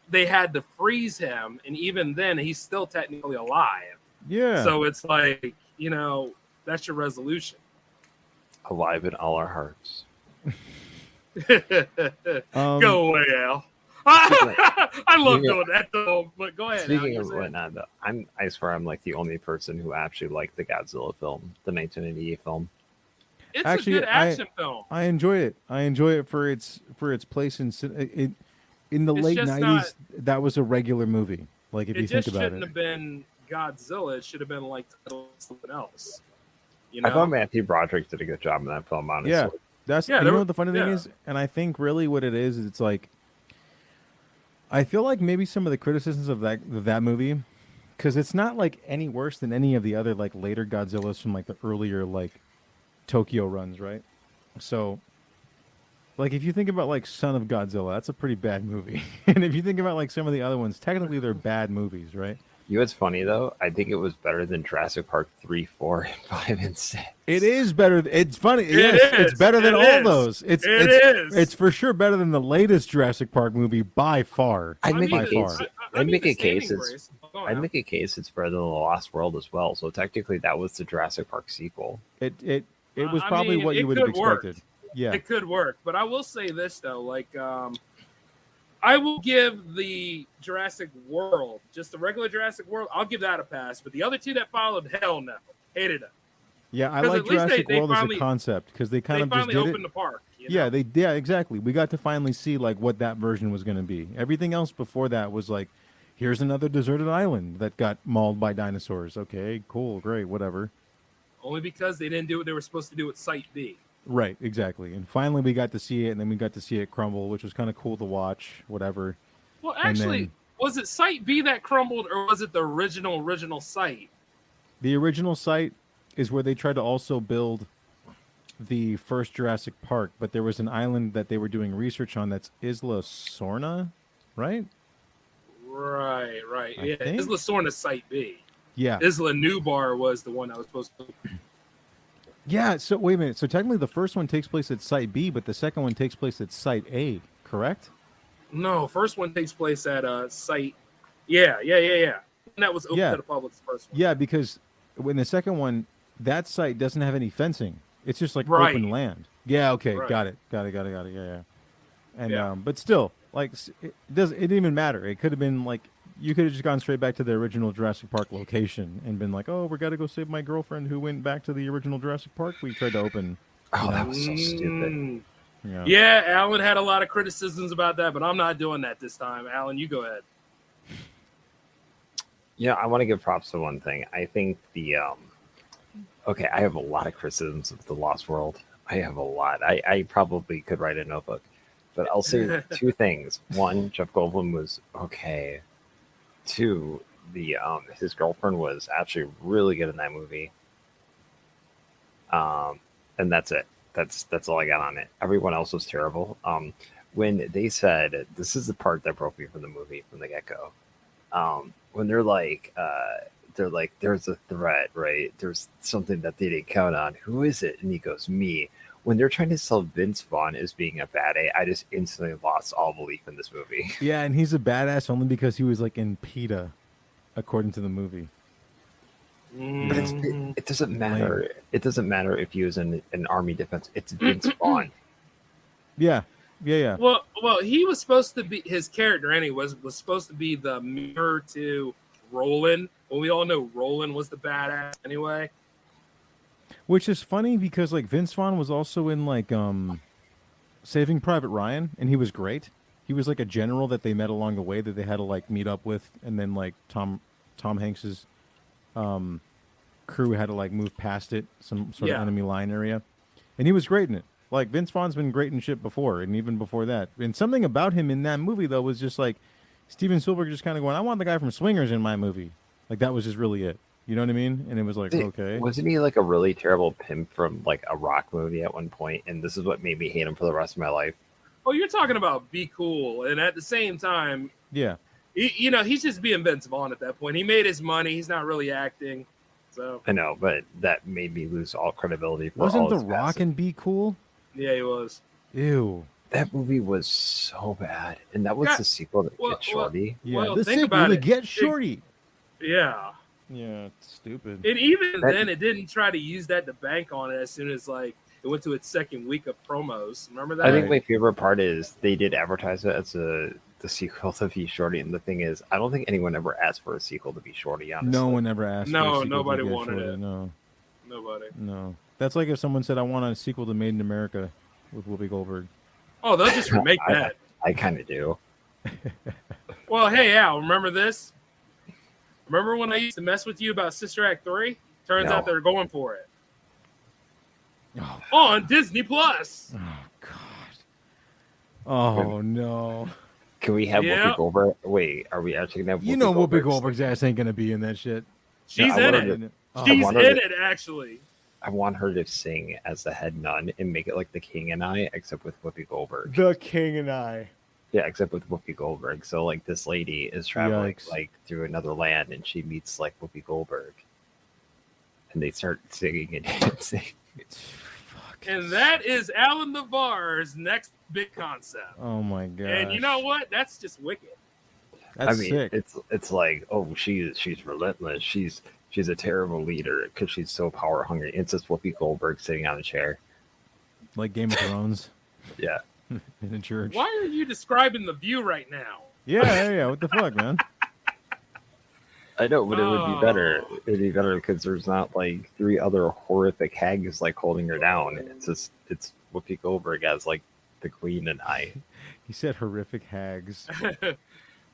they had to freeze him, and even then, he's still technically alive. Yeah. So it's that's your resolution. Alive in all our hearts. Go away, Al. I love doing that though, but go ahead. Speaking of whatnot, though, I swear I'm the only person who actually liked the Godzilla film, the 1988 film. It's a good action film. I enjoy it. I enjoy it for its place in the late 90s. That was a regular movie. If you think about it, it just shouldn't have been Godzilla. It should have been something else. I thought Matthew Broderick did a good job in that film. Honestly, yeah, that's what the funny thing is, and I think really what it is, it's I feel like maybe some of the criticisms of that movie, because it's not any worse than any of the other later Godzillas from the earlier Tokyo runs, right? So, if you think about Son of Godzilla, that's a pretty bad movie. And if you think about some of the other ones, technically they're bad movies, right? You know what's funny though? I think it was better than Jurassic Park 3, 4, and 5, and 6. It is better. It's funny. It's better than all those. It's for sure better than the latest Jurassic Park movie by far. I'd make a case it's better than The Lost World as well. So technically, that was the Jurassic Park sequel. It was probably what you would have expected. Yeah, it could work. But I will say this though, I will give the Jurassic World, just the regular Jurassic World, I'll give that a pass. But the other two that followed, hell no. Hated it. Yeah, I 'Cause like at least Jurassic they World as finally- a concept because they kind They of just finally did opened it. the park. You Yeah, know? yeah, exactly. We got to finally see like what that version was going to be. Everything else before that was like, here's another deserted island that got mauled by dinosaurs. Okay, cool, great, whatever. Only because they didn't do what they were supposed to do at Site B. Right, exactly. And finally we got to see it, and then we got to see it crumble, which was kind of cool to watch. Whatever. Well, And actually, then- was it Site B that crumbled, or was it the original site? The original site is where they tried to also build the first Jurassic Park, but there was an island that they were doing research on that's Isla Sorna, right? Right. I Yeah, think. Isla Sorna Site B. Yeah. Isla Nublar was the one that was supposed to. Yeah, so wait a minute. So technically the first one takes place at Site B, but the second one takes place at Site A, correct? No, first one takes place at Site. Yeah. And that was open Yeah. to the public. The first one. Yeah, because in the second one, that site doesn't have any fencing. It's just like Right. open land. Yeah, okay, Right. got it. Yeah. And Yeah. but still, like it didn't even matter. It could have been like you could have just gone straight back to the original Jurassic Park location and been like, "Oh, we got to go save my girlfriend who went back to the original Jurassic Park we tried to open." Oh, that was so stupid. Yeah. Alan had a lot of criticisms about that, but I'm not doing that this time. Alan, you go ahead. Yeah, I want to give props to one thing. I think the okay, I have a lot of criticisms of the Lost World. I have a lot. I probably could write a notebook, but I'll say two things. One, Jeff Goldblum was okay. Two, the his girlfriend was actually really good in that movie. And that's it. That's all I got on it. Everyone else was terrible. When they said this is the part that broke me from the movie from the get-go. When they're like there's a threat, right? There's something that they didn't count on. Who is it? And he goes, me. When they're trying to sell Vince Vaughn as being a baddie, I just instantly lost all belief in this movie. Yeah, and he's a badass only because he was like in PETA, according to the movie. But it doesn't matter. It doesn't matter if he was in an army defense. It's Vince Vaughn. Yeah. Well, he was supposed to be his character anyway. Was supposed to be the mirror to Roland. Well, we all know Roland was the badass anyway. Which is funny because like Vince Vaughn was also in like Saving Private Ryan, and he was great. He was like a general that they met along the way that they had to like meet up with, and then like Tom Hanks's crew had to like move past it, some sort of enemy line area, and he was great in it. Like Vince Vaughn's been great in shit before, and even before that. And something about him in that movie though was just like Steven Spielberg just kind of going, "I want the guy from Swingers in my movie." Like that was just really it. You know what I mean? And it was like, okay. Wasn't he like a really terrible pimp from like a rock movie at one point? And this is what made me hate him for the rest of my life. Oh, you're talking about Be Cool, and at the same time, Yeah. he's just being Vince Vaughn at that point. He made his money. He's not really acting. So I know, but that made me lose all credibility. For Wasn't all The his Rock past. and Be Cool? yeah, he was. Ew. That movie was so bad, and that was God, the sequel to well, Get Shorty. Yeah, Well, this think sequel about to it. Get Shorty. Yeah. Yeah, it's stupid. And even That- then, it didn't try to use that to bank on it as soon as like it went to its second week of promos. Remember that? I think my favorite part is they did advertise it as the sequel to Be Shorty, and the thing is, I don't think anyone ever asked for a sequel to Be Shorty. Honestly, No one ever asked. No, for a sequel to nobody Get wanted Shorty. it. No, Nobody. That's like if someone said, "I want a sequel to Made in America" with Whoopi Goldberg. Oh, they'll just remake that. I kind of do. Well, hey Al, remember this? Remember when I used to mess with you about Sister Act 3? Turns No. out they're going for it. On Disney Plus. Oh no! Can we have Yeah. Whoopi Goldberg? Wait, are we actually gonna have? You know Whoopi Goldberg's ass ain't gonna be in that shit. She's I in wanted it. to- Oh, She's wanted in to- it, actually. I want her to sing as the head nun and make it like The King and I, except with Whoopi Goldberg. The King and I. Yeah, except with Whoopi Goldberg. So like this lady is traveling Yikes. like through another land, and she meets like Whoopi Goldberg, and they start singing and dancing. And that is Alan Navarre's next big concept. Oh my god! And you know what? That's just wicked. That's I mean, sick. it's like, oh, she's relentless. She's a terrible leader because she's so power hungry. It's just Whoopi Goldberg sitting on a chair. Like Game of Thrones Yeah. in a church. Why are you describing the view right now? Yeah. What the fuck, man? I know, but it would be better. It'd be better because there's not like 3 other horrific hags like holding her down. It's Whoopi Goldberg as like the queen and I. He said horrific hags.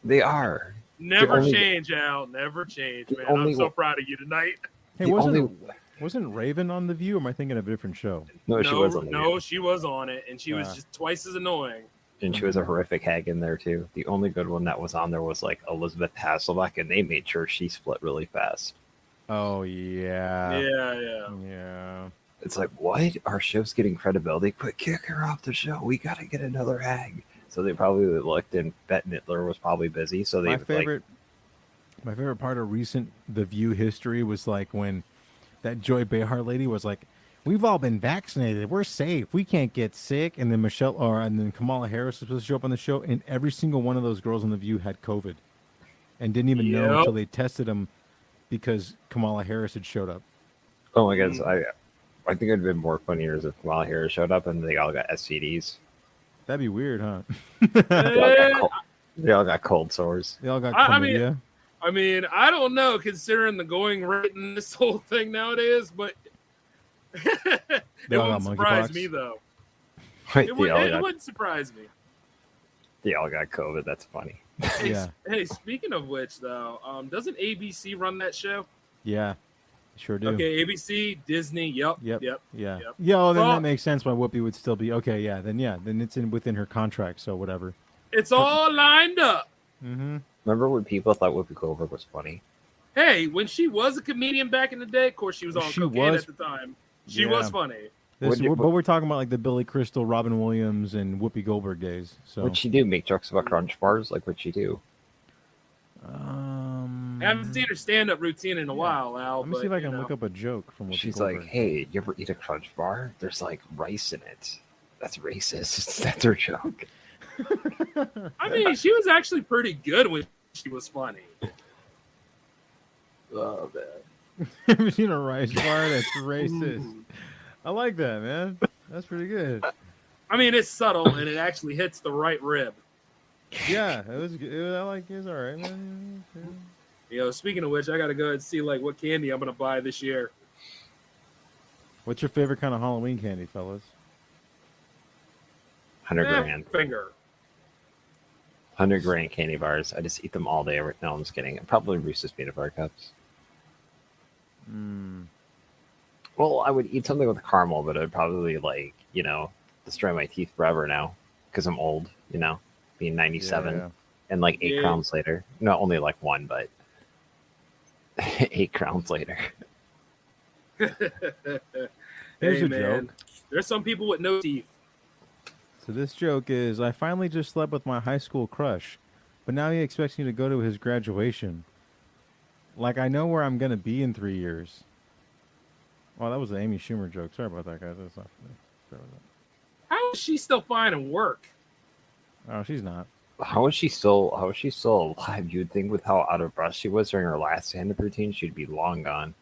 They are. Never change, Al. Never change, man. I'm so proud of you tonight. Hey, wasn't Raven on The View? Or am I thinking of a different show? No, she was on The View. She was on it, and she was just twice as annoying. And she was a horrific hag in there too. The only good one that was on there was like Elizabeth Hasselbeck, and they made sure she split really fast. Oh yeah. Yeah. It's like, what? Our show's getting credibility. Quick, kick her off the show. We gotta get another hag. So they probably looked, and Bette Midler was probably busy. So they my favorite part of recent The View history was like when that Joy Behar lady was like, "We've all been vaccinated. We're safe. We can't get sick." And then and then Kamala Harris was supposed to show up on the show, and every single one of those girls on The View had COVID, and didn't even know until they tested them because Kamala Harris had showed up. Oh my goodness, I think it'd been more funnier if Kamala Harris showed up and they all got STDs. That'd be weird, huh? They all got cold sores. They all got chlamydia. I mean, I don't know, considering the going rate in this whole thing nowadays, but it wouldn't surprise me, though. It wouldn't surprise me. They all got COVID. That's funny. Hey, speaking of which, though, doesn't ABC run that show? Yeah, sure do. Okay, ABC, Disney, yep. Yeah. Then that makes sense why Whoopi would still be okay. Yeah, then it's within her contract, so whatever. It's all lined up. Mm-hmm. Remember when people thought Whoopi Goldberg was funny? Hey, when she was a comedian back in the day, of course she was on cocaine at the time. She was funny. But we're talking about like the Billy Crystal, Robin Williams, and Whoopi Goldberg days. So what'd she do? Make jokes about Crunch Bars? Like what'd she do? I haven't seen her stand-up routine in a while, Al. Let me see if I can look up a joke from Whoopi She's Goldberg. like, "Hey, you ever eat a Crunch Bar? There's like rice in it. That's racist." That's her joke. I mean, she was actually pretty good when she was funny. Oh man. Have you seen a rice bar that's racist? I like that, man. That's pretty good. I mean, it's subtle and it actually hits the right rib. Yeah, it was good. I like it. All right, man. Speaking of which, I got to go ahead and see like what candy I'm going to buy this year. What's your favorite kind of Halloween candy, fellas? 100 grand. Finger. 100 grand candy bars. I just eat them all day. No, I'm just kidding. Probably Reese's peanut butter cups. Well, I would eat something with caramel, but I'd probably destroy my teeth forever now because I'm old, being 97 and like 8 crowns later. No, only like 1, but 8 crowns later. Here's a joke. There's some people with no teeth. So this joke is, I finally just slept with my high school crush, but now he expects me to go to his graduation. Like I know where I'm going to be in 3 years. Well, that was an Amy Schumer joke. Sorry about that, guys. That's not funny. Sorry about that. How is she still finding work? Oh, she's not. How is she still alive? You'd think with how out of breath she was during her last stand-up routine, she'd be long gone.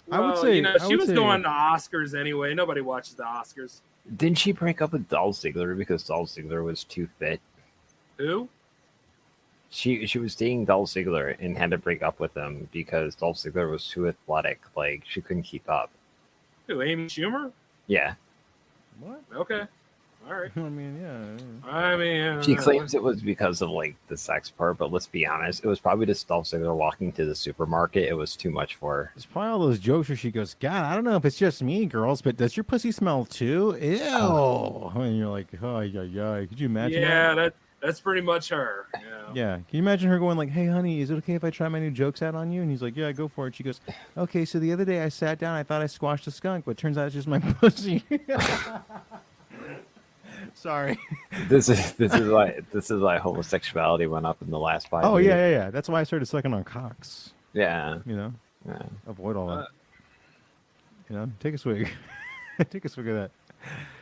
Well, I would say she was going to Oscars anyway. Nobody watches the Oscars. Didn't she break up with Dolph Ziggler because Dolph Ziggler was too fit? Who? She was dating Dolph Ziggler and had to break up with him because Dolph Ziggler was too athletic. Like she couldn't keep up. Who? Amy Schumer? Yeah. What? Okay. All right. I mean, yeah. I mean, she claims it was because of like the sex part, but let's be honest, it was probably just Dolph Ziggler walking to the supermarket. It was too much for her. It's probably all those jokes where she goes, "God, I don't know if it's just me, girls, but does your pussy smell too?" Ew. And you're like, "Oh, yeah. Could you imagine?" Yeah, that's pretty much her. Yeah. Can you imagine her going like, "Hey, honey, is it okay if I try my new jokes out on you?" And he's like, "Yeah, go for it." She goes, "Okay, so the other day I sat down, I thought I squashed a skunk, but turns out it's just my pussy." Sorry. This is why homosexuality went up in the last 5 years. Oh yeah. That's why I started sucking on cocks. Yeah. Avoid all that. Take a swig. Take a swig of that.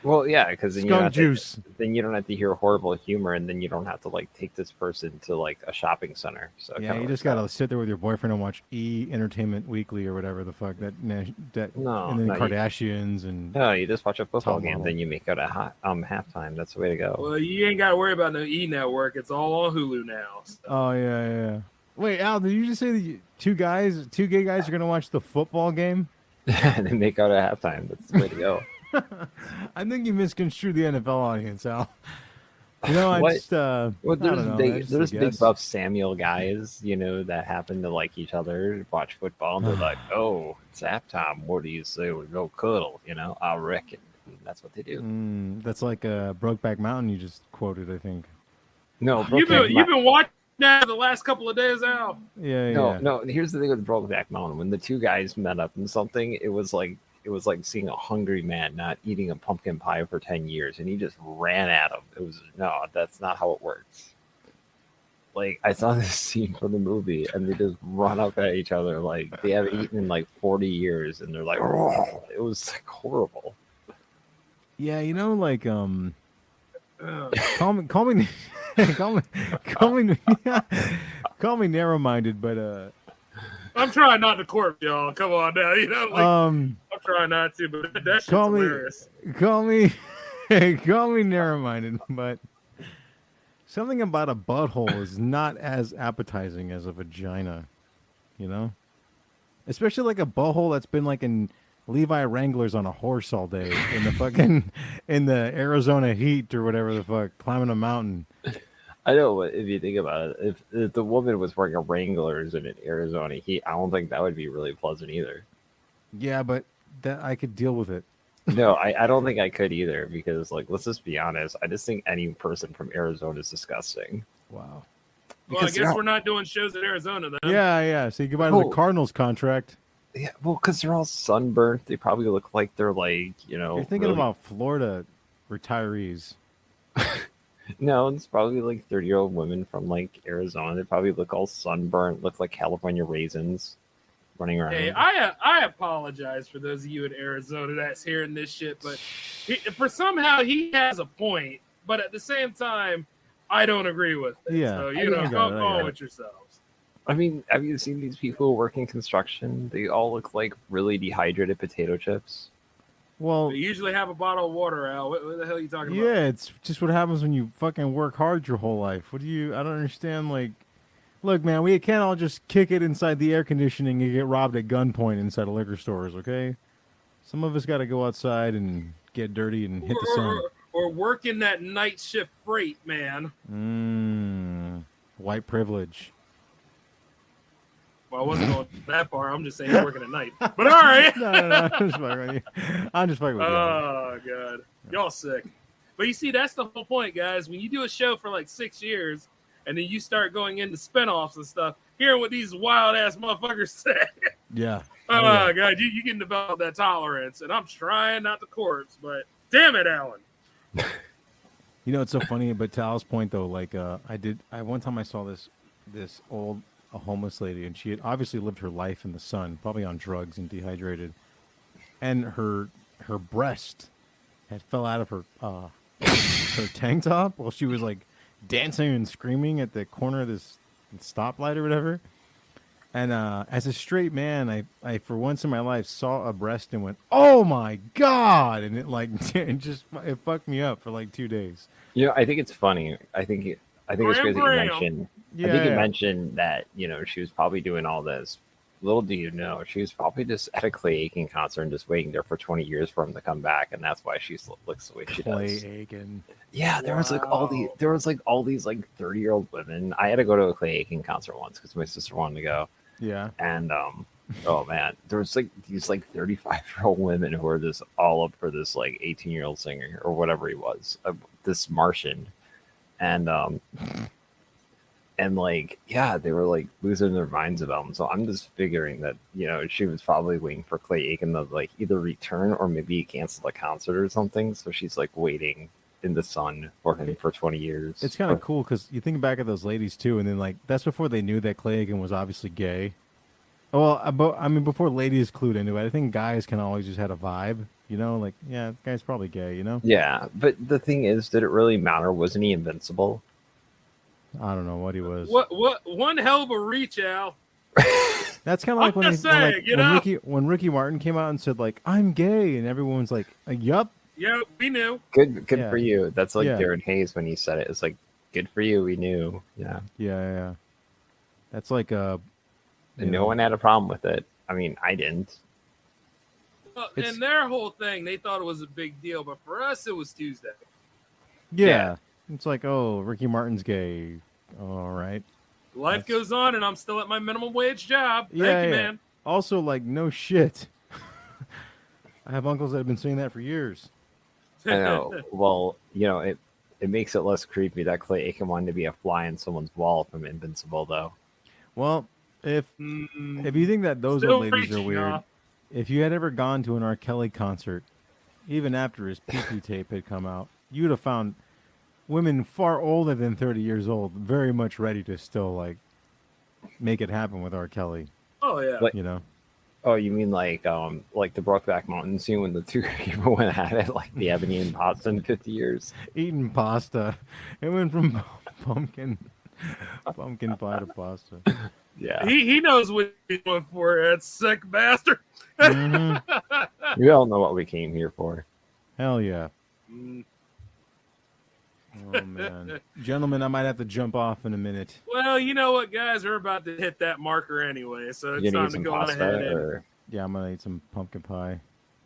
Well, yeah, because then skunk juice. Then you don't have to hear horrible humor, and then you don't have to like take this person to like a shopping center. So yeah, you just gotta sit there with your boyfriend and watch Entertainment Weekly or whatever the fuck and then Kardashians and no, you just watch a football game, then you make it a halftime. That's the way to go. Well, you ain't got to worry about no E Network. It's all on Hulu now. So. Oh yeah. Wait, Al, did you just say that two gay guys are gonna watch the football game? They make out at halftime. That's the way to go. I think you misconstrued the NFL audience, Al. You know, I What? just Well, I don't know. I just there's big guess. buff Samuel guys, that happen to like each other, watch football, and they're like, "Oh, it's halftime. What do you say we go cuddle?" I reckon. And that's what they do. That's like Brokeback Mountain you just quoted, I think. No, You've been watching that the last couple of days, Al. Yeah, no. Here's the thing with Brokeback Mountain. When the two guys met up in something, it was like seeing a hungry man not eating a pumpkin pie for 10 years, and he just ran at him. That's not how it works. Like, I saw this scene from the movie, and they just run up at each other like they haven't eaten in like 40 years, and they're like, "Oh," it was like horrible. Yeah, like call me call me call me narrow-minded, but I'm trying not to corp y'all. Come on now, I'm trying not to, but that shit's hilarious. Call me narrow-minded, but something about a butthole is not as appetizing as a vagina, especially like a butthole that's been like in Levi Wranglers on a horse all day in the in the Arizona heat or whatever the fuck, climbing a mountain. I know, but if you think about it, if the woman was wearing a Wranglers in an Arizona heat, I don't think that would be really pleasant either. Yeah, but that I could deal with it. No, I don't think I could either, because let's just be honest. I just think any person from Arizona is disgusting. Wow. Well, I guess we're not doing shows in Arizona then. Yeah. Say goodbye to the Cardinals contract. Yeah, well, because they're all sunburnt. They probably look like they're like, You're thinking about Florida retirees. No, it's probably like 30-year-old women from like Arizona. They probably look all sunburnt, look like California raisins running around. Hey, I apologize for those of you in Arizona that's hearing this shit, but somehow he has a point, but at the same time, I don't agree with it. Yeah, So, go on with yourselves. I mean, have you seen these people who work in construction? They all look like really dehydrated potato chips. Well, they usually have a bottle of water, Al. What the hell are you talking about? Yeah, it's just what happens when you fucking work hard your whole life. I don't understand. Like, look, man, we can't all just kick it inside the air conditioning and get robbed at gunpoint inside of liquor stores, okay? Some of us got to go outside and get dirty and hit the sun. Or work in that night shift freight, man. White privilege. Well, I wasn't going that far. I'm just saying he's working at night. But all right. No. I'm just fucking with you. Oh, God. Y'all sick. But you see, that's the whole point, guys. When you do a show for like 6 years and then you start going into spinoffs and stuff, hearing what these wild-ass motherfuckers say. Yeah. Oh, God, you can develop that tolerance. And I'm trying not to corpse, but damn it, Alan. It's so funny, but to Al's point, though, like, one time I saw this old a homeless lady, and she had obviously lived her life in the sun, probably on drugs and dehydrated, and her breast had fell out of her her tank top while she was like dancing and screaming at the corner of this stoplight or whatever. And as a straight man, I for once in my life saw a breast and went, "Oh my God!" And it fucked me up for like 2 days. I think it's funny. I think it's great that you mentioned. I think you mentioned that she was probably doing all this. Little do you know, she was probably just at a Clay Aiken concert and just waiting there for 20 years for him to come back, and that's why she looks the way she does. Clay Aiken. Yeah, there was all these like 30-year-old women. I had to go to a Clay Aiken concert once because my sister wanted to go. Yeah, and oh man, there was like these like 35-year-old women who were just all up for this like 18-year-old singer or whatever he was, this Martian, and like, yeah, they were like losing their minds about him. So I'm just figuring that, she was probably waiting for Clay Aiken to like either return or maybe cancel the concert or something. So she's like waiting in the sun for him for 20 years. It's kind of cool because you think back at those ladies too, and then like that's before they knew that Clay Aiken was obviously gay. Well, I mean, before ladies clued into it, I think guys can always just had a vibe, like, yeah, this guy's probably gay, Yeah, but the thing is, did it really matter? Wasn't he invincible? I don't know what he was. What one hell of a reach, Al. That's kind of like when Ricky Martin came out and said like, "I'm gay," and everyone's like, "Yup." Yeah, we knew. Good for you. That's like Darren Hayes when he said it. It's like, good for you. We knew. Yeah. Yeah. That's like a. And no one had a problem with it. I mean, I didn't. Well, and their whole thing, they thought it was a big deal, but for us, it was Tuesday. Yeah. It's like, oh, Ricky Martin's gay. All right. Life goes on, and I'm still at my minimum wage job. Thank you, man. Also, like, no shit. I have uncles that have been saying that for years. I know. Well, it makes it less creepy that Clay Aiken wanted to be a fly in someone's wall from Invincible, though. Well, if you think that those old ladies are weird, if you had ever gone to an R. Kelly concert, even after his PP tape had come out, you would have found women far older than 30 years old very much ready to still, like, make it happen with R. Kelly. Oh, yeah. Like, oh, you mean like the Brokeback Mountain scene when the two people went at it, like the Ebony and pasta in 50 years? Eating pasta. It went from pumpkin pie to pasta. Yeah. He knows what he's going for, that sick bastard. Mm-hmm. We all know what we came here for. Hell yeah. Oh, man. Gentlemen, I might have to jump off in a minute. Well, you know what, guys? We're about to hit that marker anyway, so it's time to go on ahead. Yeah, I'm going to eat some pumpkin pie.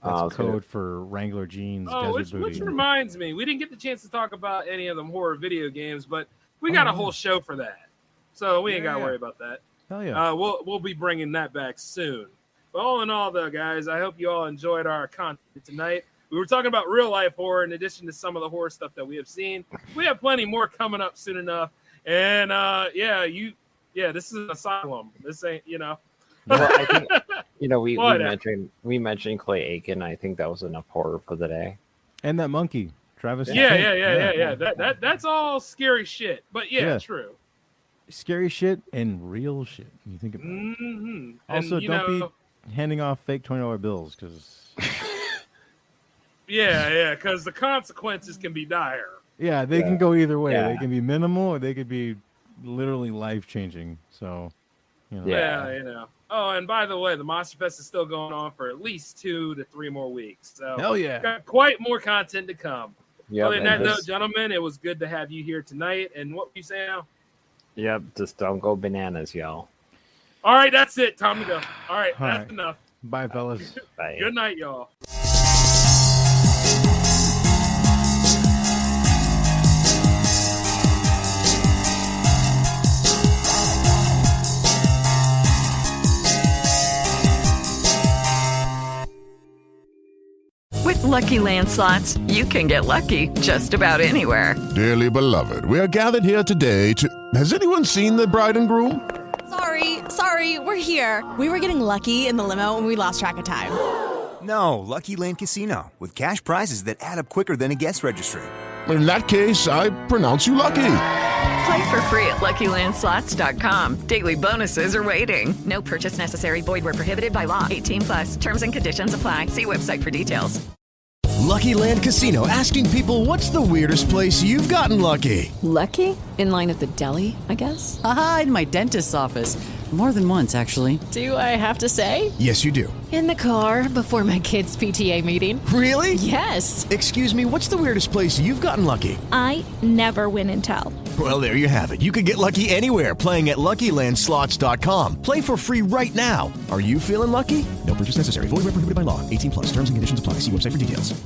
That's code for Wrangler jeans. Which reminds me, we didn't get the chance to talk about any of them horror video games, but we got a whole show for that. So we ain't got to worry about that. Hell yeah. We'll be bringing that back soon. But all in all, though, guys, I hope you all enjoyed our content tonight. We were talking about real life horror in addition to some of the horror stuff that we have seen. We have plenty more coming up soon enough. And this is an asylum. This ain't, Well, I think, we mentioned Clay Aiken. I think that was enough horror for the day. And that monkey, Travis. Yeah. That's all scary shit. But true. Scary shit and real shit. You think about it. Mm-hmm. Also, don't be handing off fake $20 bills because. Because the consequences can be dire. Yeah, they can go either way. Yeah. They can be minimal or they could be literally life-changing. So, Oh, and by the way, the Monster Fest is still going on for at least 2 to 3 more weeks. So, hell yeah. Got quite more content to come. Yep, Other than that, though, gentlemen, it was good to have you here tonight. And what were you saying now? Yep, just don't go bananas, y'all. All right, that's it. Time to go. All right, that's enough. Bye, fellas. Bye. Good night, y'all. With Lucky Land Slots, you can get lucky just about anywhere. Dearly beloved, we are gathered here today to... Has anyone seen the bride and groom? Sorry, we're here. We were getting lucky in the limo and we lost track of time. No, Lucky Land Casino, with cash prizes that add up quicker than a guest registry. In that case, I pronounce you lucky. Play for free at LuckyLandSlots.com. Daily bonuses are waiting. No purchase necessary. Void where prohibited by law. 18+. Terms and conditions apply. See website for details. Lucky Land Casino, asking people, what's the weirdest place you've gotten lucky? Lucky? In line at the deli, I guess? Aha, in my dentist's office. More than once, actually. Do I have to say? Yes, you do. In the car before my kids' PTA meeting. Really? Yes. Excuse me, what's the weirdest place you've gotten lucky? I never win and tell. Well, there you have it. You can get lucky anywhere, playing at LuckyLandSlots.com. Play for free right now. Are you feeling lucky? No purchase necessary. Void where prohibited by law. 18+. Terms and conditions apply. See website for details.